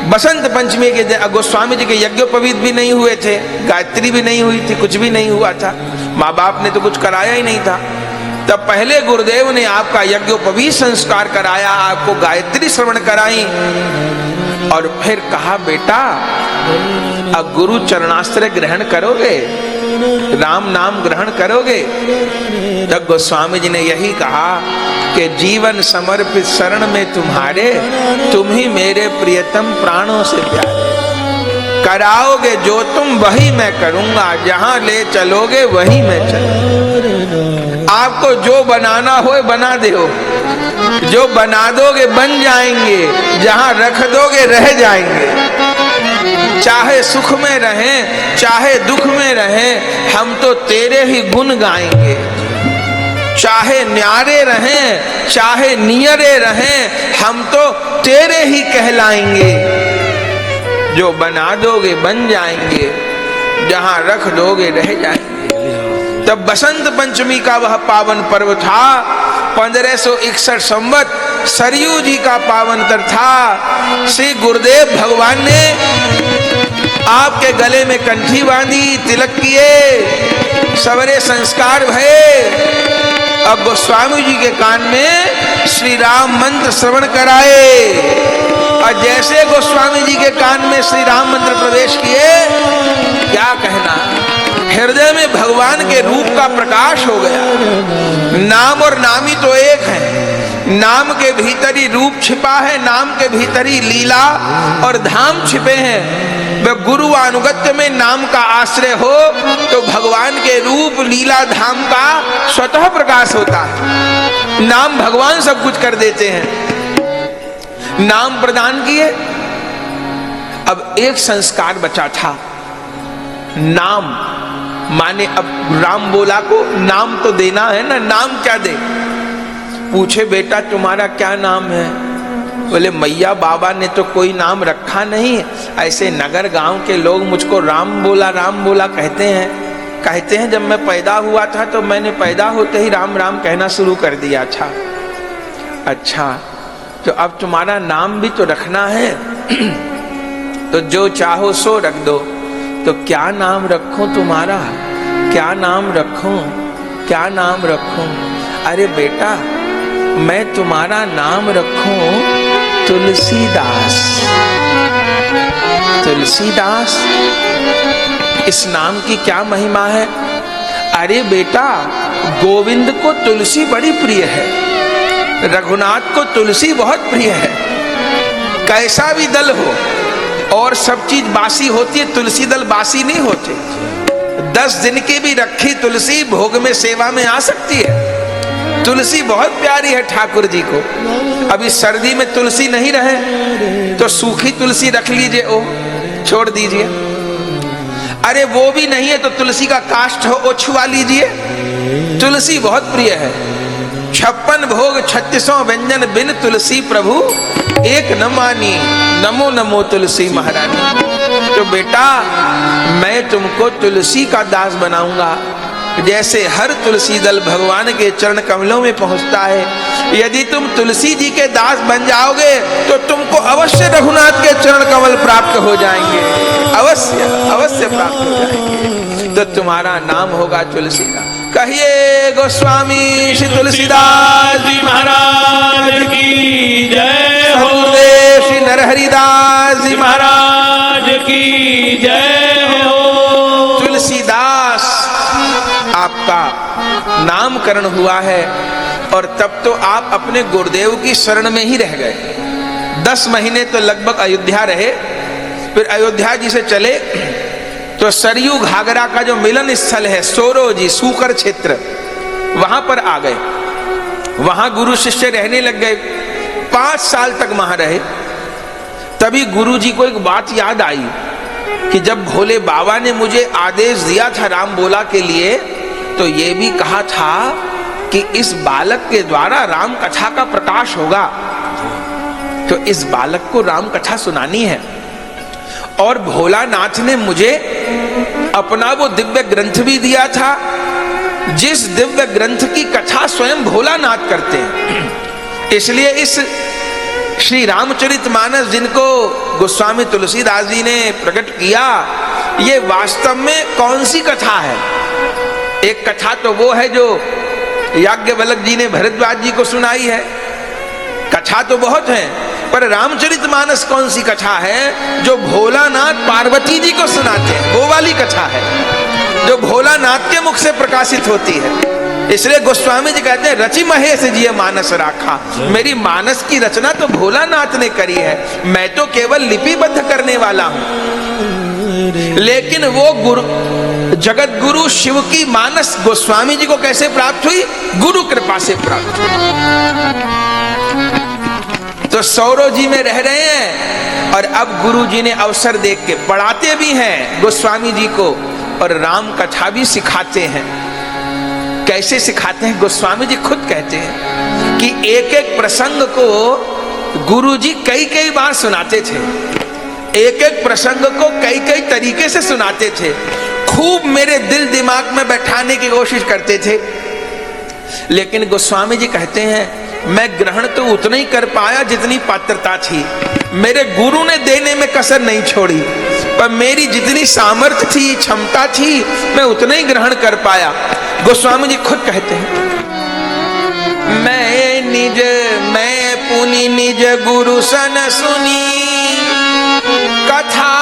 बसंत पंचमी के दिन। गोस्वामी जी के यज्ञोपवीत भी नहीं हुए थे, गायत्री भी नहीं हुई थी, कुछ भी नहीं हुआ था, माँ बाप ने तो कुछ कराया ही नहीं था। तब पहले गुरुदेव ने आपका यज्ञोपवीत संस्कार कराया, आपको गायत्री श्रवण कराई और फिर कहा बेटा अब गुरु चरणाश्रय ग्रहण करोगे, राम नाम ग्रहण करोगे। तब गोस्वामी जी ने यही कहा कि जीवन समर्पित शरण में तुम्हारे, तुम ही मेरे प्रियतम प्राणों से प्यारे। कराओगे जो तुम वही मैं करूंगा, जहां ले चलोगे वही मैं चलूंगा। आपको जो बनाना हो बना दो, जो बना दोगे बन जाएंगे, जहां रख दोगे रह जाएंगे। चाहे सुख में रहें चाहे दुख में रहें, हम तो तेरे ही गुण गाएंगे। चाहे न्यारे रहें चाहे नियरे रहें, हम तो तेरे ही कहलाएंगे। जो बना दोगे बन जाएंगे, जहां रख दोगे रह जाएंगे। तब बसंत पंचमी का वह पावन पर्व था। 1561 संवत सरयू जी का पावन तर था। श्री गुरुदेव भगवान ने आपके गले में कंठी बांधी, तिलक किए, सवरे संस्कार भये। अब गोस्वामी जी के कान में श्री राम मंत्र श्रवण कराए और जैसे गोस्वामी जी के कान में श्री राम मंत्र प्रवेश किए, क्या कहना, हृदय में भगवान के रूप का प्रकाश हो गया। नाम और नामी तो एक है, नाम के भीतर ही रूप छिपा है, नाम के भीतर ही लीला और धाम छिपे हैं। वह गुरु अनुगत्य में नाम का आश्रय हो तो भगवान के रूप लीला धाम का स्वतः प्रकाश होता है। नाम भगवान सब कुछ कर देते हैं। नाम प्रदान किए। अब एक संस्कार बचा था, नाम माने अब राम बोला को नाम तो देना है ना, नाम क्या दे। पूछे बेटा तुम्हारा क्या नाम है? बोले मैया बाबा ने तो कोई नाम रखा नहीं, ऐसे नगर गांव के लोग मुझको राम बोला कहते हैं जब मैं पैदा हुआ था तो मैंने पैदा होते ही राम राम कहना शुरू कर दिया। अच्छा तो अब तुम्हारा नाम भी तो रखना है तो जो चाहो सो रख दो। तो क्या नाम रखूं तुम्हारा, क्या नाम रखूं? अरे बेटा मैं तुम्हारा नाम रखूं तुलसीदास। इस नाम की क्या महिमा है? अरे बेटा गोविंद को तुलसी बड़ी प्रिय है, रघुनाथ को तुलसी बहुत प्रिय है। कैसा भी दल हो और सब चीज बासी होती है, तुलसी दल बासी नहीं होते। 10 दिन की भी रखी तुलसी भोग में सेवा में आ सकती है। तुलसी बहुत प्यारी है ठाकुर जी को। अभी सर्दी में तुलसी नहीं रहे तो सूखी तुलसी रख लीजिए, ओ छोड़ दीजिए। अरे वो भी नहीं है तो तुलसी का काष्ठ हो वो छुआ लीजिए। तुलसी बहुत प्रिय है। 56 भोग 36 व्यंजन बिन तुलसी प्रभु एक न मानी, नमो नमो तुलसी महारानी। तो बेटा मैं तुमको तुलसी का दास बनाऊंगा। जैसे हर तुलसी दल भगवान के चरण कमलों में पहुंचता है, यदि तुम तुलसी जी के दास बन जाओगे तो तुमको अवश्य रघुनाथ के चरण कमल प्राप्त हो जाएंगे, अवश्य प्राप्त हो जाएंगे। तो तुम्हारा नाम होगा तुलसीदास। कहिए गोस्वामी श्री तुलसीदास जी महाराज की जय हो। श्री नरहरिदास जी महाराज की जय हो। तुलसीदास आपका नामकरण हुआ है और तब तो आप अपने गुरुदेव की शरण में ही रह गए। 10 महीने तो लगभग अयोध्या रहे। फिर अयोध्या जी से चले तो सरयू घाघरा का जो मिलन स्थल है सोरोजी सूकर क्षेत्र, वहां पर आ गए। वहां गुरु शिष्य रहने लग गए। 5 साल तक वहां रहे। तभी गुरु जी को एक बात याद आई कि जब भोले बाबा ने मुझे आदेश दिया था राम बोला के लिए, तो ये भी कहा था कि इस बालक के द्वारा राम कथा का प्रकाश होगा। तो इस बालक को राम कथा सुनानी है। और भोलानाथ ने मुझे अपना वो दिव्य ग्रंथ भी दिया था, जिस दिव्य ग्रंथ की कथा स्वयं भोलानाथ करते हैं। इसलिए इस श्री रामचरितमानस जिनको गोस्वामी तुलसीदास जी ने प्रकट किया, ये वास्तव में कौन सी कथा है? एक कथा तो वो है जो याज्ञवल्क्य जी ने भरद्वाज जी को सुनाई है। कथा तो बहुत है, पर रामचरितमानस कौन सी कथा है जो भोलानाथ पार्वती जी को सुनाते हैं? वो वाली कथा है जो भोलानाथ के मुख से प्रकाशित होती है। इसलिए गोस्वामी जी कहते हैं रचि महेश जी मानस राखा। मेरी मानस की रचना तो भोलानाथ ने करी है, मैं तो केवल लिपिबद्ध करने वाला हूं। लेकिन वो गुरु जगत गुरु शिव की मानस गोस्वामी जी को कैसे प्राप्त हुई? गुरु कृपा से प्राप्त हुई। तो सौरो जी में रह रहे हैं और अब गुरु जी ने अवसर देख के पढ़ाते भी हैं गोस्वामी जी को और राम कथा भी सिखाते हैं। कैसे सिखाते हैं? गोस्वामी जी खुद कहते हैं कि एक एक प्रसंग को गुरु जी कई बार सुनाते थे। एक एक प्रसंग को कई तरीके से सुनाते थे। खूब मेरे दिल दिमाग में बैठाने की कोशिश करते थे। लेकिन गोस्वामी जी कहते हैं मैं ग्रहण तो उतना ही कर पाया जितनी पात्रता थी। मेरे गुरु ने देने में कसर नहीं छोड़ी, पर मेरी जितनी सामर्थ्य थी, क्षमता थी, मैं उतना ही ग्रहण कर पाया। गोस्वामी जी खुद कहते हैं मैं पुनि निज गुरु सन सुनी, कथा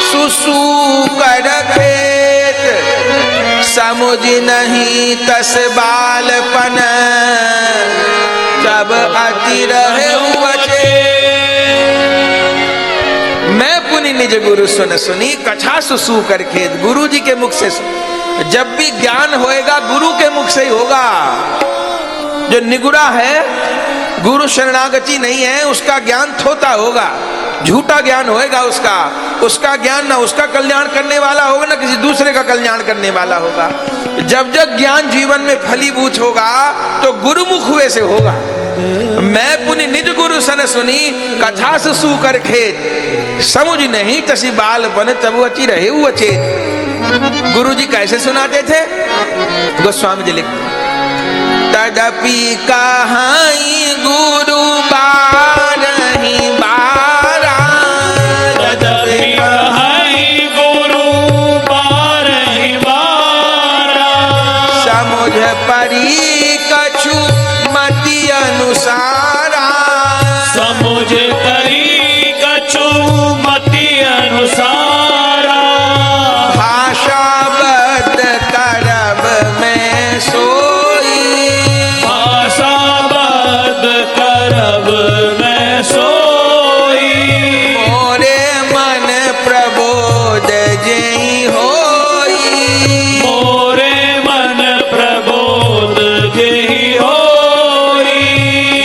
सुसुकर खेत, समुझ नहीं तस बालपन, जब अति रहे बचे। मैं पुनि निज गुरु सुन सुनी, कथा सुसु कर खेत। गुरु जी के मुख से जब भी ज्ञान होएगा गुरु के मुख से ही होगा। जो निगुरा है, गुरु शरणागति नहीं है, उसका ज्ञान थोता होगा, झूठा ज्ञान होएगा उसका ज्ञान ना उसका कल्याण करने वाला होगा ना किसी दूसरे का कल्याण करने वाला होगा। जब जब ज्ञान जीवन में फलीभूत होगा तो गुरुमुख हुए से होगा। मैं पुण्य जिन निज गुरु सन सुनी कथा सु कर खेत समुझ नहीं तसी बाल बन तब अची रहे वो अचेत। गुरु जी कैसे सुनाते थे? गोस्वामी जी लिखते तदपि कहाई गुरु बारहि बारा तदपि कहाई गुरु बारहि बारा समुझ परी कछु मति अनुसारा समुझ करी कछु मति अनुसारा भाषा बद करब में सोई भाषा बद करब में सोई मोरे मन प्रबोध जई होई मोरे मन प्रबोध जेहि होई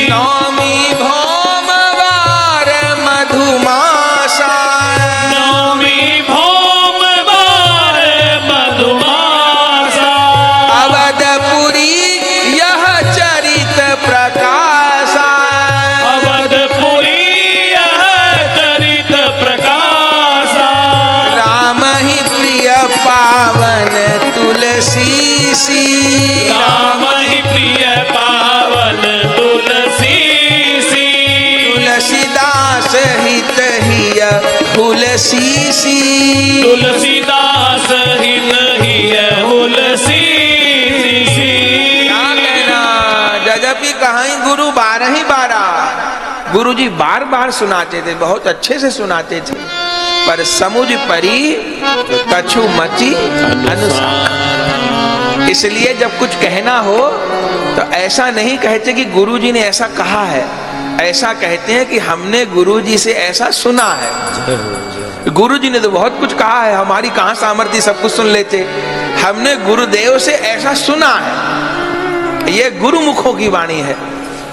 नौमी भौमवार मधुमासा नौमी भौम बार मधुमासा अवधपुरी यह चरित प्रकाशा अवधपुरी यह चरित प्रकाशा राम ही प्रिय पावन तुलसी सी राम ही प्रिय पावन तुलसी सी तुलसीदास हित हिय तुलसी सी तुलसीदास हित हिय तुलसी सी क्या कहना जजपि कहाई गुरु बारह ही बारा। गुरु जी बार बार सुनाते थे, बहुत अच्छे से सुनाते थे, पर समुझ परी कछु मति अनुसार। इसलिए जब कुछ कहना हो तो ऐसा नहीं कहते कि गुरु जी ने ऐसा कहा है, ऐसा कहते हैं कि हमने गुरु जी से ऐसा सुना है। गुरु जी ने तो बहुत कुछ कहा है, हमारी कहाँ सामर्थ्य सब कुछ सुन लेते, हमने गुरुदेव से ऐसा सुना है। ये गुरुमुखों की वाणी है।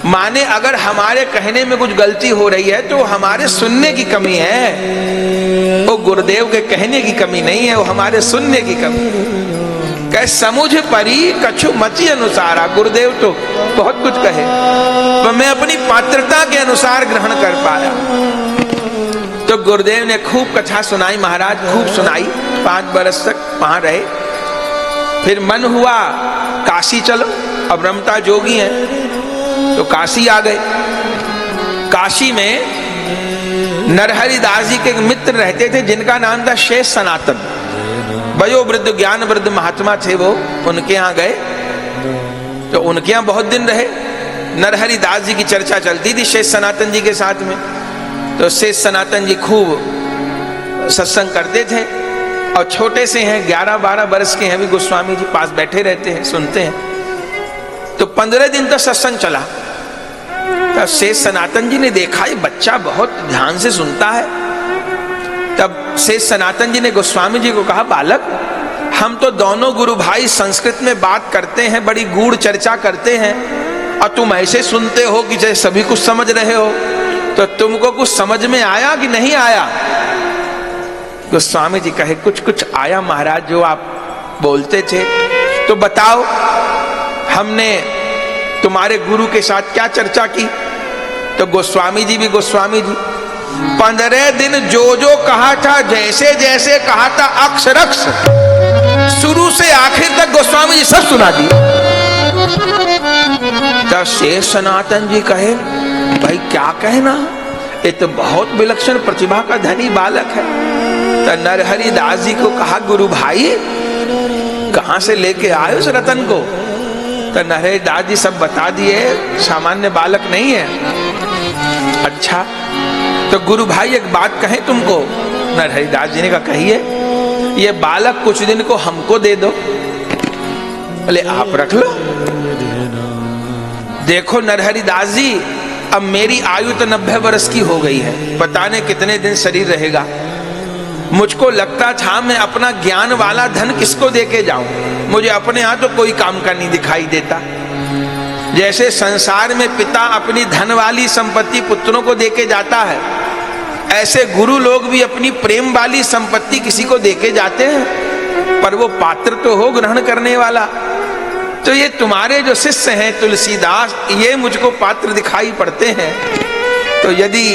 माने अगर हमारे कहने में कुछ गलती हो रही है तो हमारे सुनने की कमी है, वो गुरुदेव के कहने की कमी नहीं है, वो हमारे सुनने की कमी। कह समुझ परी कछु मति अनुसारा, गुरुदेव तो बहुत कुछ कहे, तो मैं अपनी पात्रता के अनुसार ग्रहण कर पाया। तो गुरुदेव ने खूब कथा सुनाई, महाराज खूब सुनाई, 5 बरस तक वहां रहे। फिर मन हुआ काशी चलो, अब रमता जोगी हैं तो काशी आ गए। काशी में नरहरि दास जी के एक मित्र रहते थे जिनका नाम था शेष सनातन। वयोवृद्ध ज्ञान वृद्ध महात्मा थे वो, उनके यहाँ गए तो उनके यहाँ बहुत दिन रहे। नरहरि दास जी की चर्चा चलती थी शेष सनातन जी के साथ में, तो शेष सनातन जी खूब सत्संग करते थे और छोटे से हैं, 11-12 बरस के हैं, भी गोस्वामी जी पास बैठे रहते हैं, सुनते हैं। तो 15 दिन तक सत्संग चला। तब शेष सनातन जी ने देखा ये बच्चा बहुत ध्यान से सुनता है। तब शेष सनातन जी ने गोस्वामी जी को कहा, बालक हम तो दोनों गुरु भाई संस्कृत में बात करते हैं, बड़ी गूढ़ चर्चा करते हैं, और तुम ऐसे सुनते हो कि जैसे सभी कुछ समझ रहे हो, तो तुमको कुछ समझ में आया कि नहीं आया? गोस्वामी जी कहे कुछ कुछ आया महाराज, जो आप बोलते थे। तो बताओ हमने तुम्हारे गुरु के साथ क्या चर्चा की? तो गोस्वामी जी भी गोस्वामी जी 15 दिन जो जो कहा था, जैसे जैसे कहा था, अक्षरक्ष शुरू से आखिर तक गोस्वामी जी सब सुना दिए। तब शेष सनातन जी कहे, भाई क्या कहना, ये तो बहुत विलक्षण प्रतिभा का धनी बालक है। तो नरहरि दास जी को कहा, गुरु भाई कहां से लेके आए उस रतन को? तो नरहरि दास जी सब बता दिए, सामान्य बालक नहीं है। अच्छा तो गुरु भाई एक बात कहें तुमको? नरहरि दास जी ने कहा, कहिए। ये बालक कुछ दिन को हमको दे दो। बोले आप रख लो। देखो नरहरि दास जी, अब मेरी आयु तो 90 वर्ष की हो गई है, पता नहीं कितने दिन शरीर रहेगा। मुझको लगता था मैं अपना ज्ञान वाला धन किसको देके जाऊं, मुझे अपने यहाँ तो कोई काम का नहीं दिखाई देता। जैसे संसार में पिता अपनी धन वाली संपत्ति पुत्रों को देके जाता है, ऐसे गुरु लोग भी अपनी प्रेम वाली संपत्ति किसी को देके जाते हैं, पर वो पात्र तो हो ग्रहण करने वाला। तो ये तुम्हारे जो शिष्य हैं तुलसीदास, ये मुझको पात्र दिखाई पड़ते हैं, तो यदि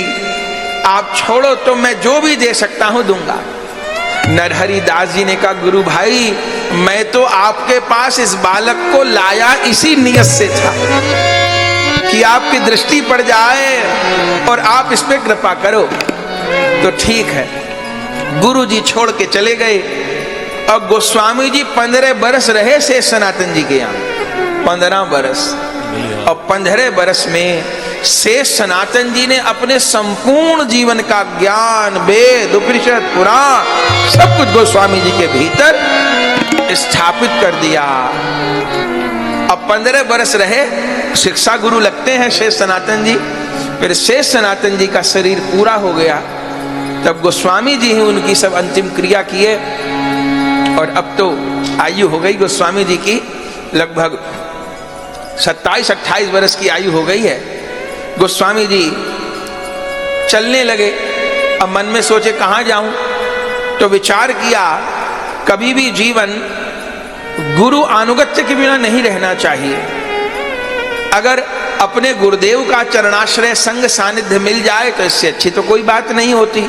आप छोड़ो तो मैं जो भी दे सकता हूं दूंगा। नरहरि दास जी ने कहा, गुरु भाई मैं तो आपके पास इस बालक को लाया इसी नियत से था कि आपकी दृष्टि पड़ जाए और आप इस पे कृपा करो। तो ठीक है, गुरु जी छोड़ के चले गए। और गोस्वामी जी 15 बरस रहे शेष सनातन जी के यहाँ, 15 बरस। और 15 बरस में शेष सनातन जी ने अपने संपूर्ण जीवन का ज्ञान, वेद, उपनिषद, पुराण सब कुछ गोस्वामी जी के भीतर स्थापित कर दिया। अब 15 बरस रहे, शिक्षा गुरु लगते हैं शेष सनातन जी। फिर शेष सनातन जी का शरीर पूरा हो गया, तब गोस्वामी जी ही उनकी सब अंतिम क्रिया किए। और अब तो आयु हो गई गोस्वामी जी की, लगभग 27-28 वर्ष की आयु हो गई है। गोस्वामी जी चलने लगे। अब मन में सोचे कहाँ जाऊं, तो विचार किया कभी भी जीवन गुरु अनुगत्य के बिना नहीं रहना चाहिए। अगर अपने गुरुदेव का चरणाश्रय संग सानिध्य मिल जाए तो इससे अच्छी तो कोई बात नहीं होती।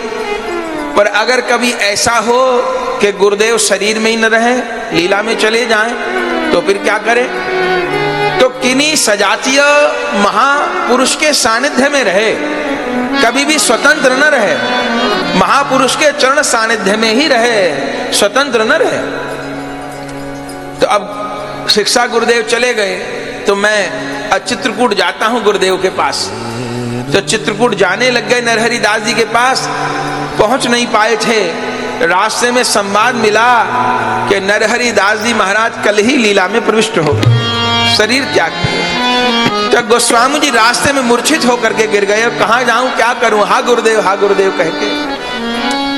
पर अगर कभी ऐसा हो कि गुरुदेव शरीर में ही न रहे, लीला में चले जाएं, तो फिर क्या करें? तो किन्हीं सजातीय महापुरुष के सानिध्य में रहे, कभी भी स्वतंत्र न रहे, महापुरुष के चरण सानिध्य में ही रहे, स्वतंत्र न रहे। तो अब शिक्षा गुरुदेव चले गए, तो मैं चित्रकूट जाता हूं गुरुदेव के पास। तो चित्रकूट जाने लग गए नरहरि दास जी के पास, पहुंच नहीं पाए थे। रास्ते में संवाद मिला कि नरहरि दास जी महाराज कल ही लीला में प्रविष्ट हो, शरीर त्याग किए। तो गोस्वामी जी रास्ते में मूर्छित होकर के गिर गए। कहाँ जाऊं, क्या करूं, हा गुरुदेव कह के।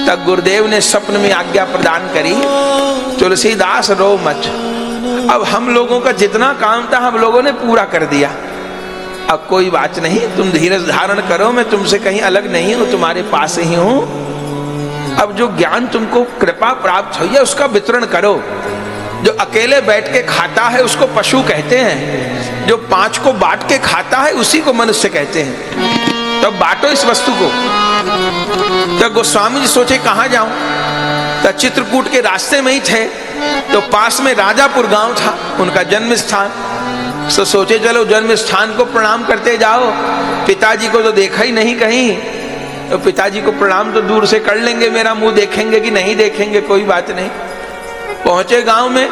तब गुरुदेव ने स्वप्न में आज्ञा प्रदान करी, तुलसीदास रो मत, अब हम लोगों का जितना काम था हम लोगों ने पूरा कर दिया, अब कोई बात नहीं, तुम धीरज धारण करो, मैं तुमसे कहीं अलग नहीं हूं, तुम्हारे पास ही हूं। अब जो ज्ञान तुमको कृपा प्राप्त हुई है उसका वितरण करो। जो अकेले बैठ के खाता है उसको पशु कहते हैं, जो 5 को बांट के खाता है उसी को मनुष्य कहते हैं। तो बांटो इस वस्तु को। तो गोस्वामी जी सोचे कहाँ जाऊं, तो चित्रकूट के रास्ते में ही थे, तो पास में राजापुर गांव था उनका जन्म स्थान। तो सोचे चलो जन्म स्थान को प्रणाम करते जाओ, पिताजी को तो देखा ही नहीं कहीं, तो पिताजी को प्रणाम तो दूर से कर लेंगे, मेरा मुंह देखेंगे कि नहीं देखेंगे कोई बात नहीं। पहुंचे गांव में,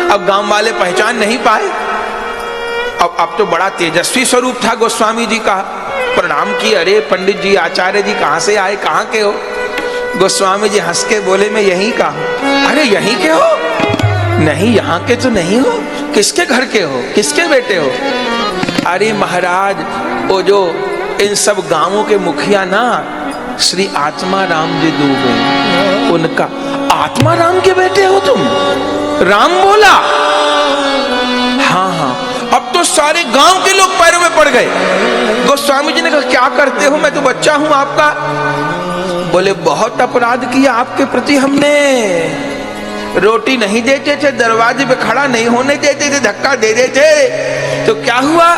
अब गांव वाले पहचान नहीं पाए। अब तो बड़ा तेजस्वी स्वरूप था गोस्वामी जी का। प्रणाम की, अरे पंडित जी, आचार्य जी कहाँ से आए, कहाँ के हो? गोस्वामी जी हंस के बोले, मैं यहीं का हूं। अरे यहीं के हो? नहीं, यहाँ के तो नहीं हो। किसके घर के हो, किसके बेटे हो? अरे महाराज, वो जो इन सब गांवों के मुखिया ना श्री आत्मा राम जी दुबे, उनका। आत्मा राम के बेटे हो तुम? राम बोला। हाँ, अब तो सारे गांव के लोग पैरों में पड़ गए। गोस्वामी जी ने कहा, क्या करते हो, मैं तो बच्चा हूं आपका। बोले, बहुत अपराध किया आपके प्रति हमने, रोटी नहीं देते थे, दरवाजे पे खड़ा नहीं होने देते थे, धक्का दे देते। तो क्या हुआ?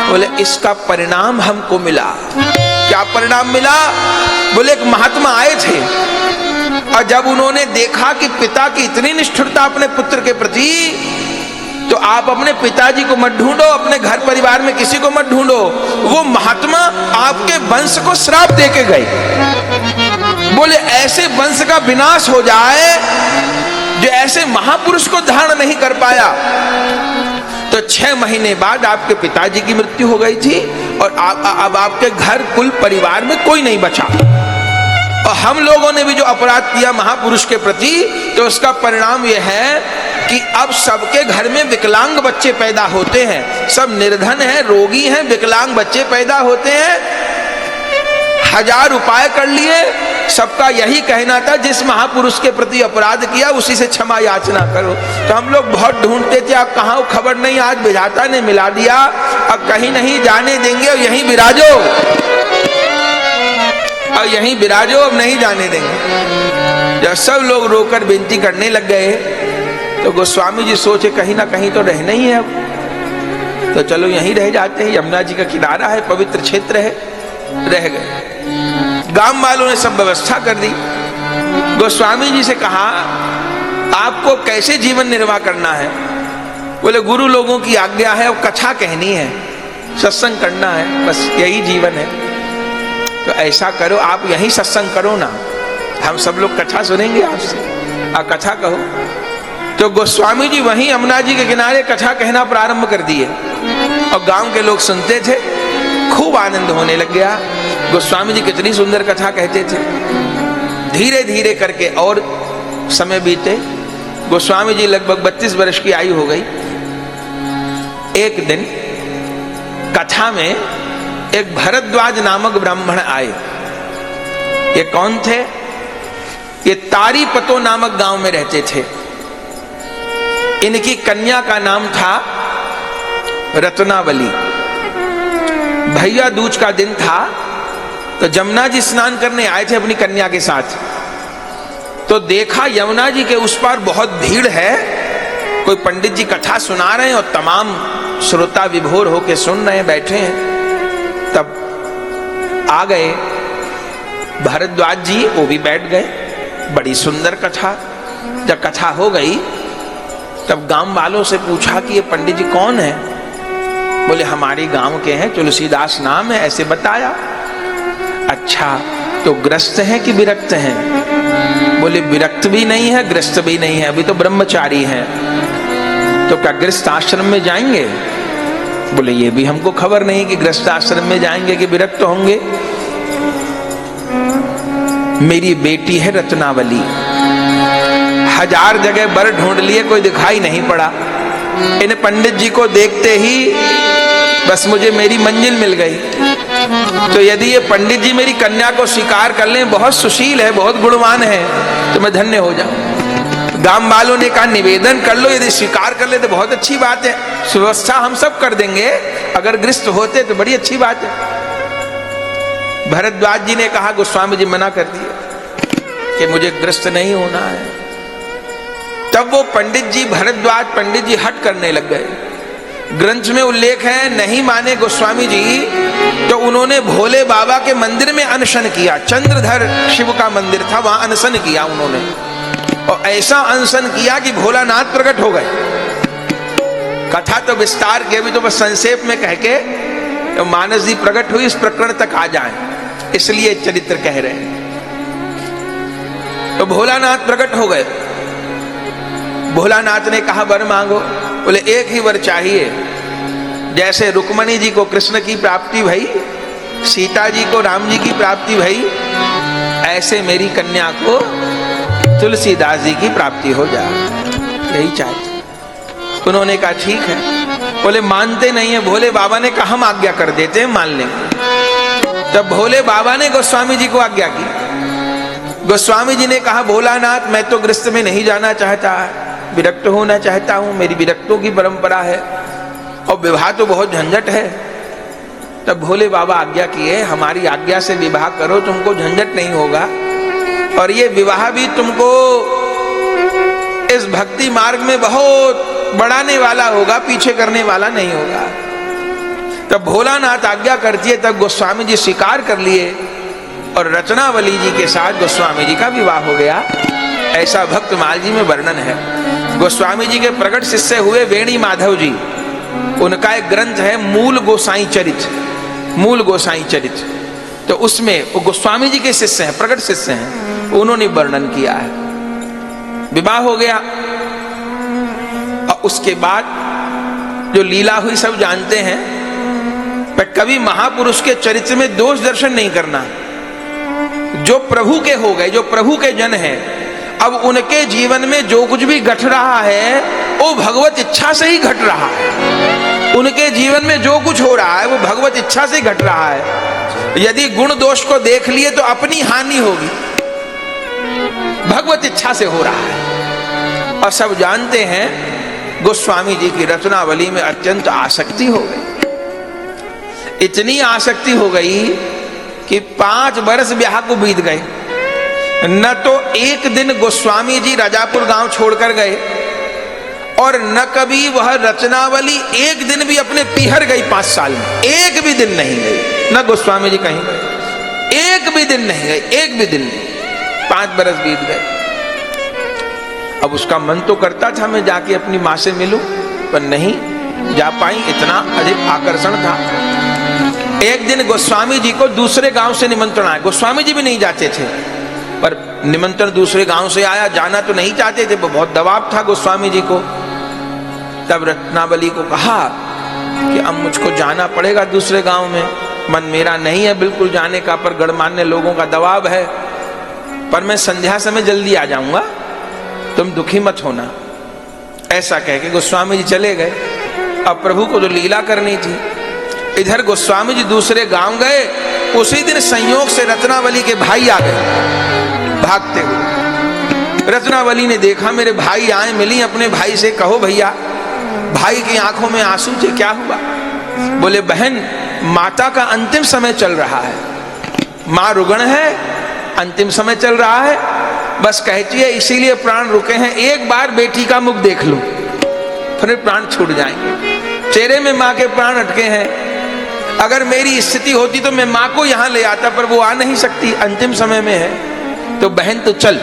बोले, इसका परिणाम हमको मिला। क्या परिणाम मिला? बोले, एक महात्मा आए थे और जब उन्होंने देखा कि पिता की इतनी निष्ठुरता अपने पुत्र के प्रति, तो आप अपने पिताजी को मत ढूंढो, अपने घर परिवार में किसी को मत ढूंढो, वो महात्मा आपके वंश को श्राप दे के गए। बोले, ऐसे वंश का विनाश हो जाए जो ऐसे महापुरुष को धारण नहीं कर पाया। तो 6 महीने बाद आपके पिताजी की मृत्यु हो गई थी और अब आपके घर कुल परिवार में कोई नहीं बचा। और हम लोगों ने भी जो अपराध किया महापुरुष के प्रति, तो उसका परिणाम यह है कि अब सबके घर में विकलांग बच्चे पैदा होते हैं। सब निर्धन हैं, रोगी हैं, विकलांग बच्चे पैदा होते हैं। 1000 उपाय कर लिए, सबका यही कहना था, जिस महापुरुष के प्रति अपराध किया उसी से क्षमा याचना करो। तो हम लोग बहुत ढूंढते थे, आप कहाँ हो, खबर नहीं। आज विधाता ने मिला दिया, अब कहीं नहीं जाने देंगे और यहीं विराजो, और यहीं विराजो, अब नहीं जाने देंगे। जब सब लोग रोकर विनती करने लग गए, तो गोस्वामी जी सोचे कहीं ना कहीं तो रहना ही है अब। तो चलो यहीं रह जाते हैं, यमुना जी का किनारा है, पवित्र क्षेत्र है। रह गए। गांव वालों ने सब व्यवस्था कर दी। गोस्वामी जी से कहा आपको कैसे जीवन निर्वाह करना है? बोले गुरु लोगों की आज्ञा है और कथा कहनी है, सत्संग करना है, बस यही जीवन है। तो ऐसा करो आप यहीं सत्संग करो ना, हम सब लोग कथा सुनेंगे आपसे, आप कथा कहो। तो गोस्वामी जी वहीं यमुना जी के किनारे कथा कहना प्रारंभ कर दिए और गांव के लोग सुनते थे, खूब आनंद होने लग गया। गोस्वामी जी कितनी सुंदर कथा कहते थे। धीरे धीरे करके और समय बीते। गोस्वामी जी लगभग 32 वर्ष की आयु हो गई। एक दिन कथा में एक भरद्वाज नामक ब्राह्मण आए। ये कौन थे? ये तारीपतो नामक गांव में रहते थे। इनकी कन्या का नाम था रत्नावली। भैया दूज का दिन था तो जमुना जी स्नान करने आए थे अपनी कन्या के साथ। तो देखा यमुना जी के उस पार बहुत भीड़ है, कोई पंडित जी कथा सुना रहे हैं और तमाम श्रोता विभोर होके सुन रहे हैं, बैठे हैं। तब आ गए भरद्वाज जी, वो भी बैठ गए। बड़ी सुंदर कथा। जब कथा हो गई तब गांव वालों से पूछा कि ये पंडित जी कौन है? बोले हमारे गांव के हैं, तुलसीदास नाम है, ऐसे बताया। अच्छा, तो ग्रस्त हैं कि विरक्त हैं? बोले विरक्त भी नहीं है, ग्रस्त भी नहीं है, अभी तो ब्रह्मचारी हैं। तो क्या गृहस्थ आश्रम में जाएंगे? बोले ये भी हमको खबर नहीं कि गृहस्थ आश्रम में जाएंगे कि विरक्त होंगे। मेरी बेटी है रत्नावली, 1000 जगह बर ढूंढ लिए, कोई दिखाई नहीं पड़ा। इन पंडित जी को देखते ही बस मुझे मेरी मंजिल मिल गई। तो यदि ये पंडित जी मेरी कन्या को स्वीकार कर लें, बहुत सुशील है, बहुत गुणवान है, तो मैं धन्य हो जाऊं। गांव वालों ने कहा निवेदन कर लो, यदि स्वीकार कर ले तो बहुत अच्छी बात है, व्यवस्था हम सब कर देंगे, अगर गृहस्थ होते तो बड़ी अच्छी बात है। भरद्वाज जी ने कहा गोस्वामी जी मना कर दिया कि मुझे गृहस्थ नहीं होना है। तब वो पंडित जी, भरद्वाज पंडित जी हट करने लग गए। ग्रंथ में उल्लेख है, नहीं माने गोस्वामी जी तो उन्होंने भोले बाबा के मंदिर में अनशन किया। चंद्रधर शिव का मंदिर था, वहां अनशन किया उन्होंने, और ऐसा अनशन किया कि भोलानाथ प्रकट हो गए। कथा तो विस्तार के, अभी तो बस संक्षेप में कह के तो मानस जी प्रकट हुई, इस प्रकरण तक आ जाए, इसलिए चरित्र कह रहे हैं। तो भोलानाथ प्रकट हो गए। भोलानाथ ने कहा वर मांगो। बोले एक ही वर चाहिए, जैसे रुक्मणी जी को कृष्ण की प्राप्ति भई, सीता जी को राम जी की प्राप्ति भई, ऐसे मेरी कन्या को तुलसीदास जी की प्राप्ति हो जाए, यही चाहिए। उन्होंने कहा ठीक है। बोले मानते नहीं है। भोले बाबा ने कहा हम आज्ञा कर देते हैं, मान लेंगे। तब भोले बाबा ने गोस्वामी जी को आज्ञा की। गोस्वामी जी ने कहा भोलानाथ मैं तो गृहस्थ में नहीं जाना चाहता, विरक्त होना चाहता हूं, मेरी विरक्तों की परंपरा है और विवाह तो बहुत झंझट है। तब भोले बाबा आज्ञा किए, हमारी आज्ञा से विवाह करो, तुमको झंझट नहीं होगा, और ये विवाह भी तुमको इस भक्ति मार्ग में बहुत बढ़ाने वाला होगा, पीछे करने वाला नहीं होगा। तब भोलानाथ आज्ञा करती है, तब गोस्वामी जी स्वीकार कर लिए और रत्नावली जी के साथ गोस्वामी जी का विवाह हो गया। ऐसा भक्तमाल जी में वर्णन है। गोस्वामी जी के प्रकट शिष्य हुए वेणी माधव जी, उनका एक ग्रंथ है मूल गोसाई चरित, मूल गोसाई चरित। तो उसमें वो गोस्वामी जी के शिष्य हैं, प्रकट शिष्य हैं, उन्होंने वर्णन किया है। विवाह हो गया और उसके बाद जो लीला हुई सब जानते हैं। पर कभी महापुरुष के चरित्र में दोष दर्शन नहीं करना। जो प्रभु के हो गए, जो प्रभु के जन हैं, अब उनके जीवन में जो कुछ भी घट रहा है वो भगवत इच्छा से ही घट रहा है। उनके जीवन में जो कुछ हो रहा है वो भगवत इच्छा से घट रहा है। यदि गुण दोष को देख लिए तो अपनी हानि होगी, भगवत इच्छा से हो रहा है। और सब जानते हैं गोस्वामी जी की रत्नावली में अत्यंत आसक्ति हो गई। इतनी आसक्ति हो गई कि 5 वर्ष ब्याह को बीत गए। न तो एक दिन गोस्वामी जी राजापुर गांव छोड़कर गए और न कभी वह रचनावली एक दिन भी अपने पीहर गई 5 साल में, एक भी दिन नहीं गई। न गोस्वामी जी कहीं गए, एक भी दिन नहीं गए, एक भी दिन नहीं। 5 बरस बीत गए। अब उसका मन तो करता था मैं जाके अपनी माँ से मिलूं, पर नहीं जा पाई, इतना अधिक आकर्षण था। एक दिन गोस्वामी जी को दूसरे गांव से निमंत्रण आया। गोस्वामी जी भी नहीं जाते थे, पर निमंत्रण दूसरे गांव से आया। जाना तो नहीं चाहते थे, बहुत दबाव था गोस्वामी जी को। तब रत्नावली को कहा कि अब मुझको जाना पड़ेगा दूसरे गांव में, मन मेरा नहीं है बिल्कुल जाने का, पर गणमान्य लोगों का दबाव है, पर मैं संध्या समय जल्दी आ जाऊंगा, तुम दुखी मत होना। ऐसा कह के गोस्वामी जी चले गए। अब प्रभु को तो लीला करनी थी। इधर गोस्वामी जी दूसरे गांव गए। उसी दिन संयोग से रत्नावली के भाई आ गए भागते हुए। रत्नावली ने देखा मेरे भाई आए, मिली अपने भाई से, कहो भैया। भाई की आंखों में आंसू थे, क्या हुआ? बोले बहन, माता का अंतिम समय चल रहा है, मां रुग्ण है, अंतिम समय चल रहा है, बस कहती है इसीलिए प्राण रुके हैं, एक बार बेटी का मुख देख लूं फिर प्राण छूट जाएंगे। चेहरे में मां के प्राण अटके हैं। अगर मेरी स्थिति होती तो मैं मां को यहां ले आता, पर वो आ नहीं सकती, अंतिम समय में है, तो बहन तो चल।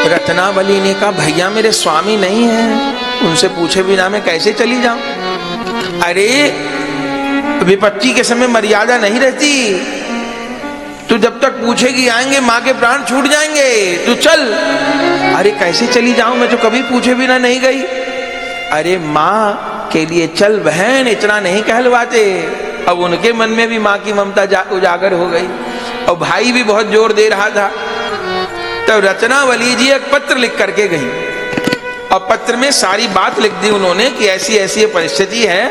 रत्नावली ने कहा भैया मेरे स्वामी नहीं है, उनसे पूछे बिना मैं कैसे चली जाऊं? अरे विपत्ति के समय मर्यादा नहीं रहती, तू जब तक पूछेगी आएंगे, माँ के प्राण छूट जाएंगे, तू चल। अरे कैसे चली जाऊं, मैं तो कभी पूछे बिना नहीं गई। अरे माँ के लिए चल बहन, इतना नहीं कहलवाते। अब उनके मन में भी माँ की ममता उजागर हो गई, और भाई भी बहुत जोर दे रहा था। तब रत्नावली जी एक पत्र लिख करके गई, और पत्र में सारी बात लिख दी उन्होंने कि ऐसी ऐसी परिस्थिति है,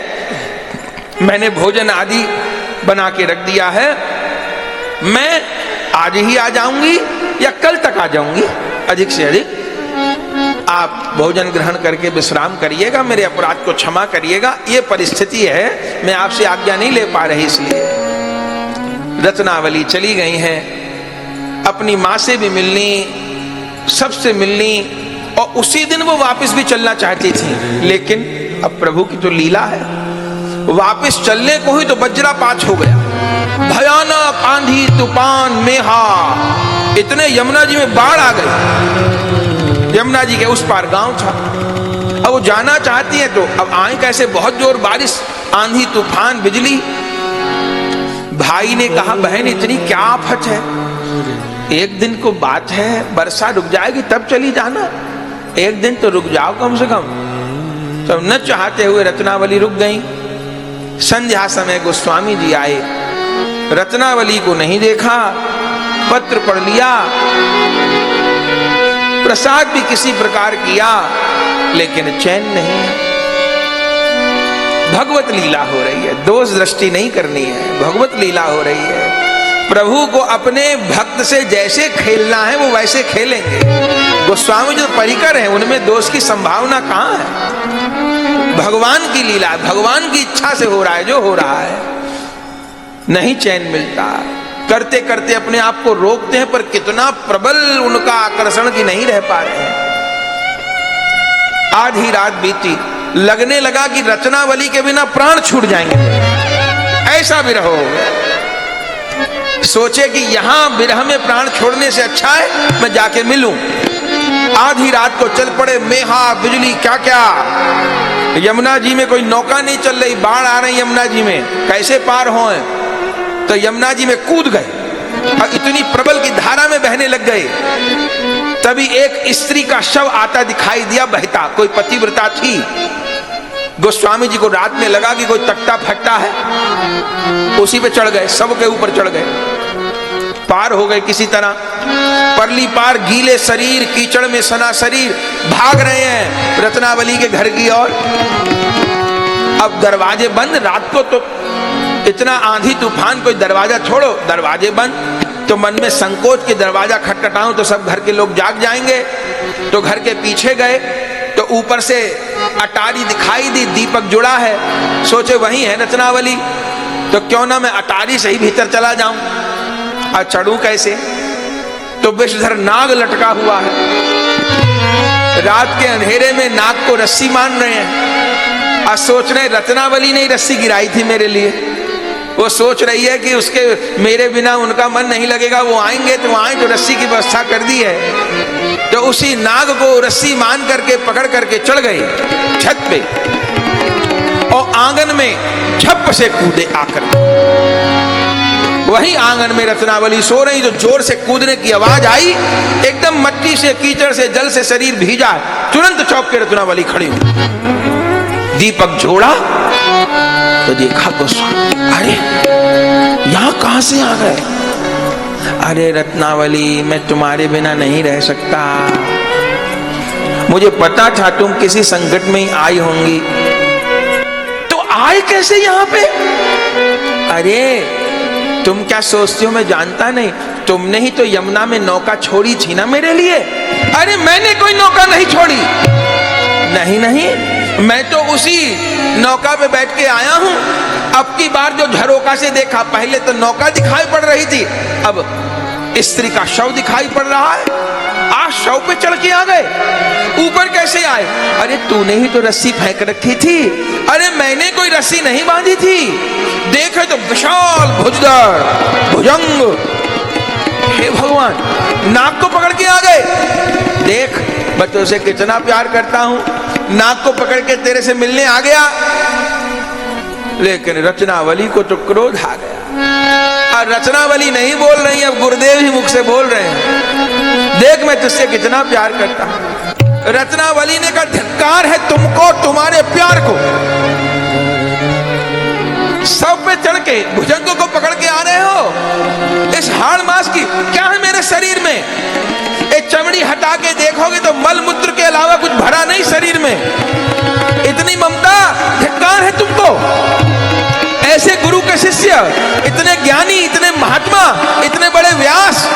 मैंने भोजन आदि बना के रख दिया है, मैं आज ही आ जाऊंगी या कल तक आ जाऊंगी, अधिक से अधिक आप भोजन ग्रहण करके विश्राम करिएगा, मेरे अपराध को क्षमा करिएगा, ये परिस्थिति है, मैं आपसे आज्ञा नहीं ले पा रही। इसलिए रत्नावली चली गई हैं, अपनी माँ से भी मिलनी, सबसे मिलनी, और उसी दिन वो वापस भी चलना चाहती थी। लेकिन अब प्रभु की तो लीला है, वापस चलने को ही तो वज्रपात हो गया, भयानक आंधी तूफान मेहा, इतने यमुना जी में बाढ़ आ गई। यमुना जी के उस पार गांव था। अब वो जाना चाहती है तो अब आए कैसे, बहुत जोर बारिश, आंधी तूफान, बिजली। भाई ने कहा बहन इतनी क्या आफत है, एक दिन को बात है, वर्षा रुक जाएगी तब चली जाना, एक दिन तो रुक जाओ कम से कम। तब न चाहते हुए रत्नावली रुक गई। संध्या समय गोस्वामी जी आए, रत्नावली को नहीं देखा, पत्र पढ़ लिया, प्रसाद भी किसी प्रकार किया, लेकिन चैन नहीं है। भगवत लीला हो रही है, दोष दृष्टि नहीं करनी है, भगवत लीला हो रही है। प्रभु को अपने भक्त से जैसे खेलना है वो वैसे खेलेंगे। गोस्वामी जो परिकर हैं उनमें दोष की संभावना कहां है? भगवान की लीला, भगवान की इच्छा से हो रहा है जो हो रहा है। नहीं चैन मिलता, करते करते अपने आप को रोकते हैं, पर कितना प्रबल उनका आकर्षण की नहीं रह पा रहे हैं। आधी रात बीती, लगने लगा कि रत्नावली के बिना प्राण छूट जाएंगे। ऐसा विरह हो गया, सोचे कि यहां विरह में प्राण छोड़ने से अच्छा है मैं जाके मिलूं। आधी रात को चल पड़े, मेहा बिजली क्या क्या। यमुना जी में कोई नौका नहीं चल रही, बाढ़ आ रही यमुना जी में, कैसे पार हों? तो यमुना जी में कूद गए और इतनी प्रबल की धारा में बहने लग गए। तभी एक स्त्री का शव आता दिखाई दिया बहता, कोई पतिव्रता थी। गोस्वामी जी को रात में लगा कि कोई तख्ता फटता है, उसी पे चढ़ गए, शव के ऊपर चढ़ गए, पार हो गए किसी तरह। परली पार, गीले शरीर, कीचड़ में सना शरीर, भाग रहे हैं रत्नावली के घर की ओर। अब दरवाजे बंद, रात को तो इतना आंधी तूफान, कोई दरवाजा छोड़ो, दरवाजे बंद। तो मन में संकोच कि दरवाजा खटखटाऊं तो सब घर के लोग जाग जाएंगे। तो घर के पीछे गए तो ऊपर से अटारी दिखाई दी, दीपक जुड़ा है। सोचे वही है रत्नावली, तो क्यों ना मैं अटारी से ही भीतर चला जाऊं। और चढ़ूं कैसे? तो विषधर नाग लटका हुआ है। रात के अंधेरे में नाक को रस्सी मान रहे हैं। आज सोच रहे रत्नावली ने ही रस्सी गिराई थी मेरे लिए। वो सोच रही है कि उसके मेरे बिना उनका मन नहीं लगेगा, वो आएंगे तो आए, तो रस्सी की व्यवस्था कर दी है। तो उसी नाग को रस्सी मान करके पकड़ करके चढ़ गए छत पे और आंगन में झप से कूदे आकर। वही आंगन में रत्नावली सो रही, तो जोर से कूदने की आवाज आई, एकदम मट्टी से, कीचड़ से, जल से शरीर भीजा। तुरंत चौंक के रत्नावली खड़ी हुई, दीपक जोड़ा तो देखा गोस्वामी, अरे यहां कहां से आ गए? अरे रत्नावली, मैं तुम्हारे बिना नहीं रह सकता, मुझे पता था तुम किसी संकट में ही आई होंगी। तो आए कैसे यहां पे? अरे तुम क्या सोचती हो मैं जानता नहीं, तुमने ही तो यमुना में नौका छोड़ी थी ना मेरे लिए। अरे मैंने कोई नौका नहीं छोड़ी, नहीं नहीं, मैं तो उसी नौका पे बैठ के आया हूं। अब की बार जो झरोका से देखा, पहले तो नौका दिखाई पड़ रही थी, अब स्त्री का शव दिखाई पड़ रहा है। आज शव पे चढ़ के आ गए, ऊपर कैसे आए? अरे तूने ही तो रस्सी फेंक रखी थी। अरे मैंने कोई रस्सी नहीं बांधी थी, देखे तो विशाल भुजदर भुजंग, हे भगवान, नाक को पकड़ के आ गए। देख मैं तुझसे कितना प्यार करता हूं, नाक को पकड़ के तेरे से मिलने आ गया। लेकिन रत्नावली को तो क्रोध आ गया, और रत्नावली नहीं बोल रही, अब गुरुदेव ही मुख से बोल रहे हैं, देख मैं तुझसे कितना प्यार करता हूं। रत्नावली ने कहा, धिक्कार है तुमको, तुम्हारे प्यार को। सब पे चढ़ के भुजंग को पकड़ के आ रहे हो, इस हाड़ मास की क्या है मेरे शरीर में? एक चमड़ी हटा के देखोगे तो मल मूत्र के अलावा कुछ भरा नहीं शरीर में। इतनी ममता, धिक्कार है तुमको। ऐसे गुरु के शिष्य, इतने ज्ञानी, इतने महात्मा, इतने बड़े व्यास,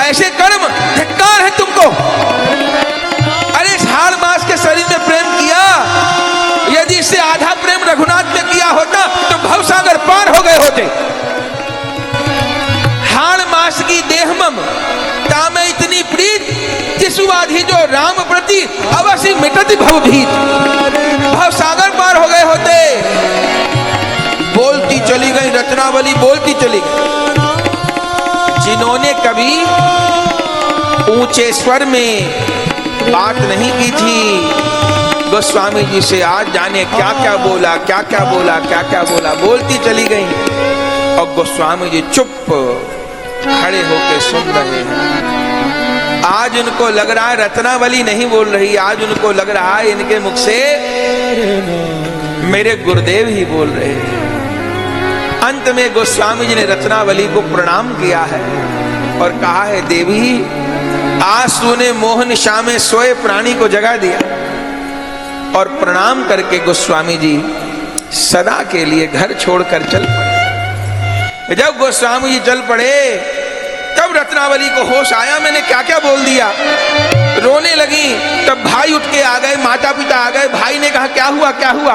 ऐसे कर्म, धिक्कार है तुमको। अरे इस हाड़ मास के शरीर में प्रेम किया, यदि इससे आधा प्रेम रघुनाथ में किया होता तो भवसागर पार हो गए होते। हाड़ मास की देहमम तामे इतनी प्रीत, जिसुवाधि जो राम प्रति अवश्य मिटति भवभीत, भवसागर पार हो गए होते। बोलती चली गई रत्नावली, बोलती चली गई। जिन्होंने कभी ऊंचे स्वर में बात नहीं की थी गोस्वामी जी से, आज जाने क्या क्या बोला, क्या क्या बोला, क्या क्या बोला, बोलती चली गई। और गोस्वामी जी चुप खड़े होकर सुन रहे हैं। आज उनको लग रहा है रत्नावली नहीं बोल रही, आज उनको लग रहा है इनके मुख से मेरे गुरुदेव ही बोल रहे हैं। अंत में गोस्वामी जी ने रत्नावली को प्रणाम किया है और कहा है, देवी आज तूने मोह निशा में सोए प्राणी को जगा दिया। और प्रणाम करके गोस्वामी जी सदा के लिए घर छोड़कर चल पड़े। जब गोस्वामी जी चल पड़े तब रत्नावली को होश आया, मैंने क्या क्या बोल दिया। रोने लगी, तब भाई उठ के आ गए, माता पिता आ गए। भाई ने कहा, क्या हुआ क्या हुआ?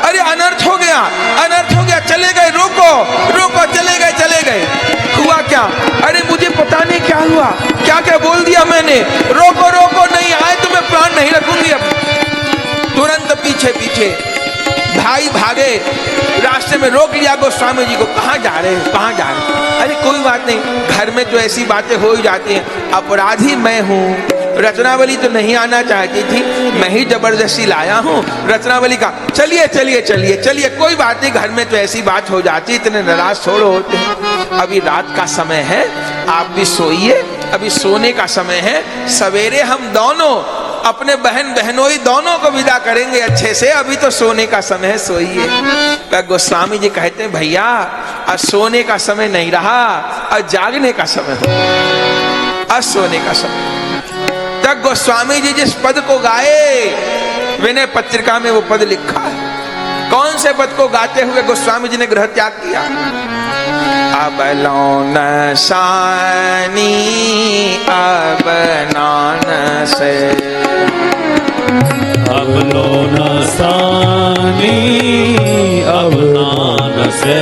अरे अनर्थ हो गया, अनर्थ हो गया, चले गए, रोको रोको, चले गए चले गए। हुआ क्या? अरे मुझे पता नहीं क्या हुआ, क्या क्या बोल दिया मैंने, रोको रोको, नहीं आए तो मैं प्राण नहीं रखूंगी। अब तुरंत पीछे पीछे भाई भागे, रास्ते में रोक लिया गोस्वामी जी को, कहाँ जा रहे हैं, कहाँ जा रहे हैं? अरे कोई बात नहीं, घर में तो ऐसी बातें हो ही जाती हैं, अपराधी मैं हूँ। रत्नावली तो नहीं आना चाहती थी, मैं ही जबरदस्ती लाया हूँ। रत्नावली का चलिए चलिए चलिए चलिए, कोई बात नहीं, घर में तो ऐसी बात हो जाती, इतने नाराज छोड़ो होते हैं। अभी रात का समय है, आप भी सोइए, अभी सोने का समय है। सवेरे हम दोनों अपने बहन बहनोई दोनों को विदा करेंगे अच्छे से, अभी तो सोने का समय है, सोइए। गोस्वामी जी कहते हैं, भैया आज सोने का समय नहीं रहा, आज जागने का समय हो, आज सोने का समय। तब गोस्वामी जी जिस पद को गाए, विनय पत्रिका में वो पद लिखा है। कौन से पद को गाते हुए गोस्वामी जी ने गृह त्याग किया? अब लौन सानी अब नान से, अब लौन सानी अब नान से,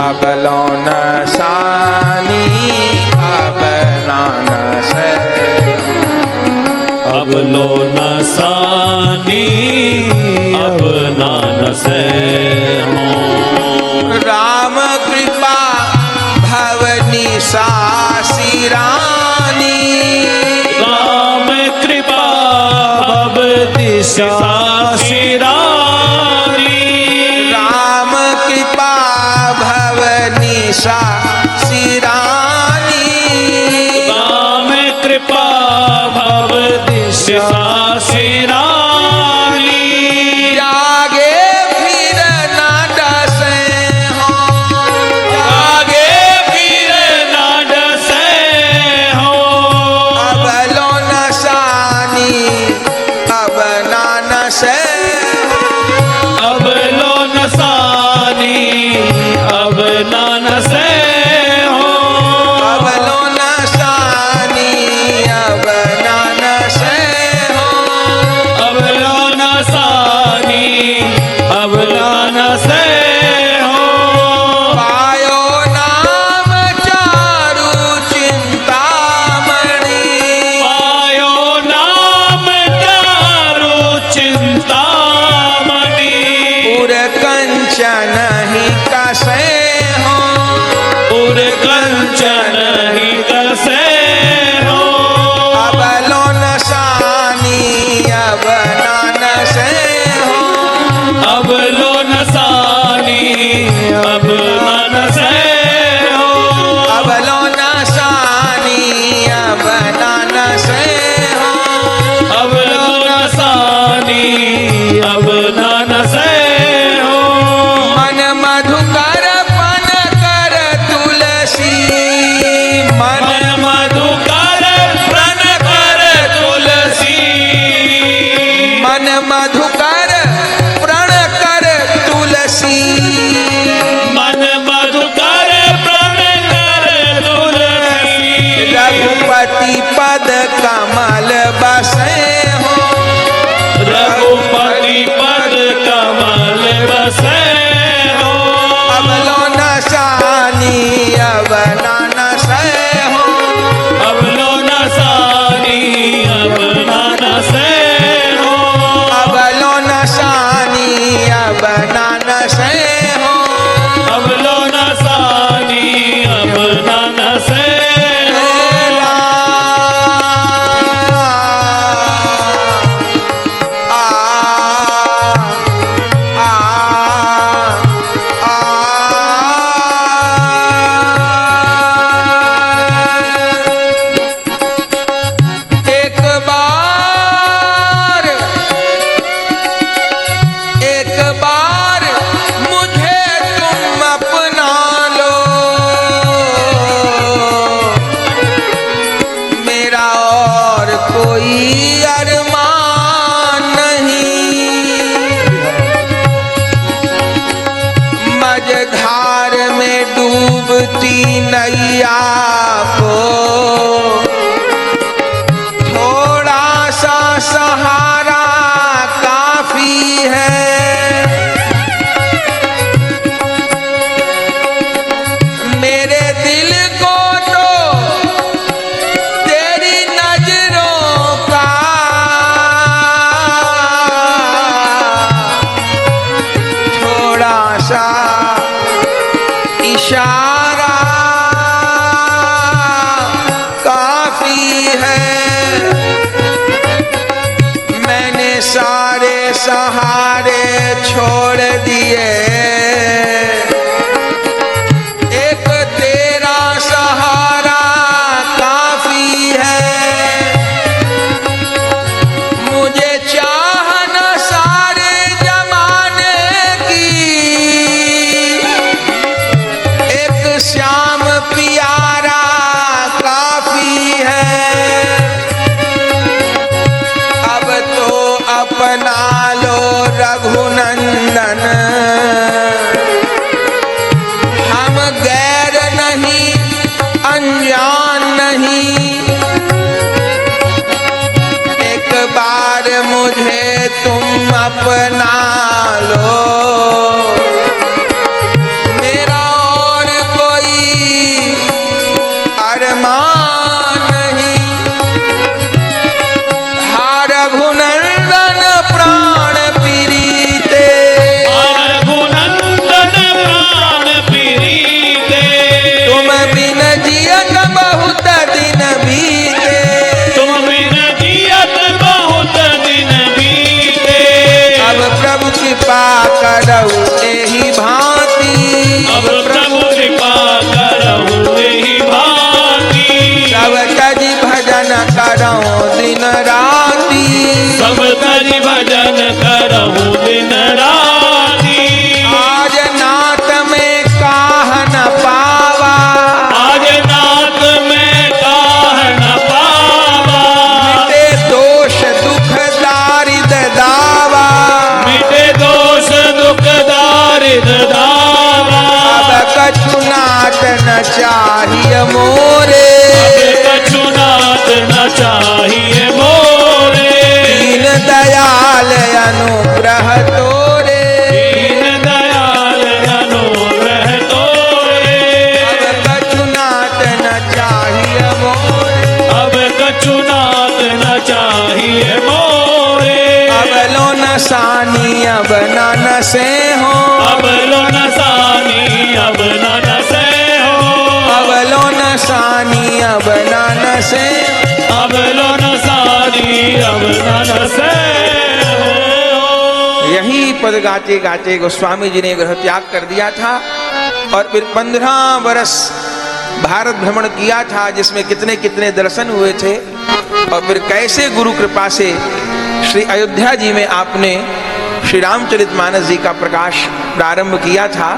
अब लौन सानी अब नान से, लो न सानी अब नान से हो। राम कृपा भवनी सासी रानी, राम कृपा भव दिशा शिरानी, राम कृपा भवनी सासी रानी, राम कृपा भव दिशा शिरानी, आगे फिर ना डसे हो, आगे फिर ना डसे हो। अब लो न सानी अब ना नसे हो, अब लो न सानी अब नान से हो। अब लो न सानी अब ना नसे हो, अब लो न सानी अब नान से हो। पायो नाम चारु चिंतामणि, पायो नाम चारु चिंतामणि, उर कंचन ही कसे हो, उर कंचन ही कसे हो। अब लो न सानी अब ना नसे हो, अब लो न सानी अब नान से हो। अब लो न सानी अब ना नसे हो, अब लो न सानी अब नान से हो। मन मधुकर पन कर तुलसी, मन मन मधुकर प्रण कर तुलसी, मन मधुकर प्रण कर तुलसी, मन मधुकर प्रण कर तुलसी। रघुपति पद कमल बसे हो, रघुपति पद कमल बसे हो। अब लो न सानी अब ना नसे हो, अब लो न सानी अब नान से हो। अब लो न सानी अब ना नसे हो, अब लो न सानी अब नान से हो। एक बार मुझे तुम अपना लो, मेरा और कोई अरमान नहीं, मझधार में डूबती नैया को थोड़ा सा सहारा काफी है, मेरे दिल को तो तेरी नजरों का थोड़ा सा इशारा काफी है, मैंने सारे सहारे छोड़ दिए, एक तेरा सहारा काफी है, मुझे चाहना सारे जमाने की, एक श्याम प्यारा काफी है, अब तो अपना लो रघुनंदन, नाथ न चाहिए मोरे, अब कछु नाथ न चाहिए मोरे, दीन दयाल अनुग्रह तोरे, दीन दयाल अनुग्रह तोरे, अब कछु नाथ न चाहिए मोरे, अब कछु नाथ न चाहिए मोरे, अब लो न सानी अब न से हो, अब लो न सानी अब न से हो, अब लो न सानी अब न से, अब लो न सानी अब न से हो। यही पद गाते गाते गोस्वामी जी ने गृह त्याग कर दिया था और फिर 15 वर्ष भारत भ्रमण किया था, जिसमें कितने कितने दर्शन हुए थे। और फिर कैसे गुरु कृपा से श्री अयोध्या जी में आपने श्री रामचरितमानस जी का प्रकाश प्रारंभ किया था।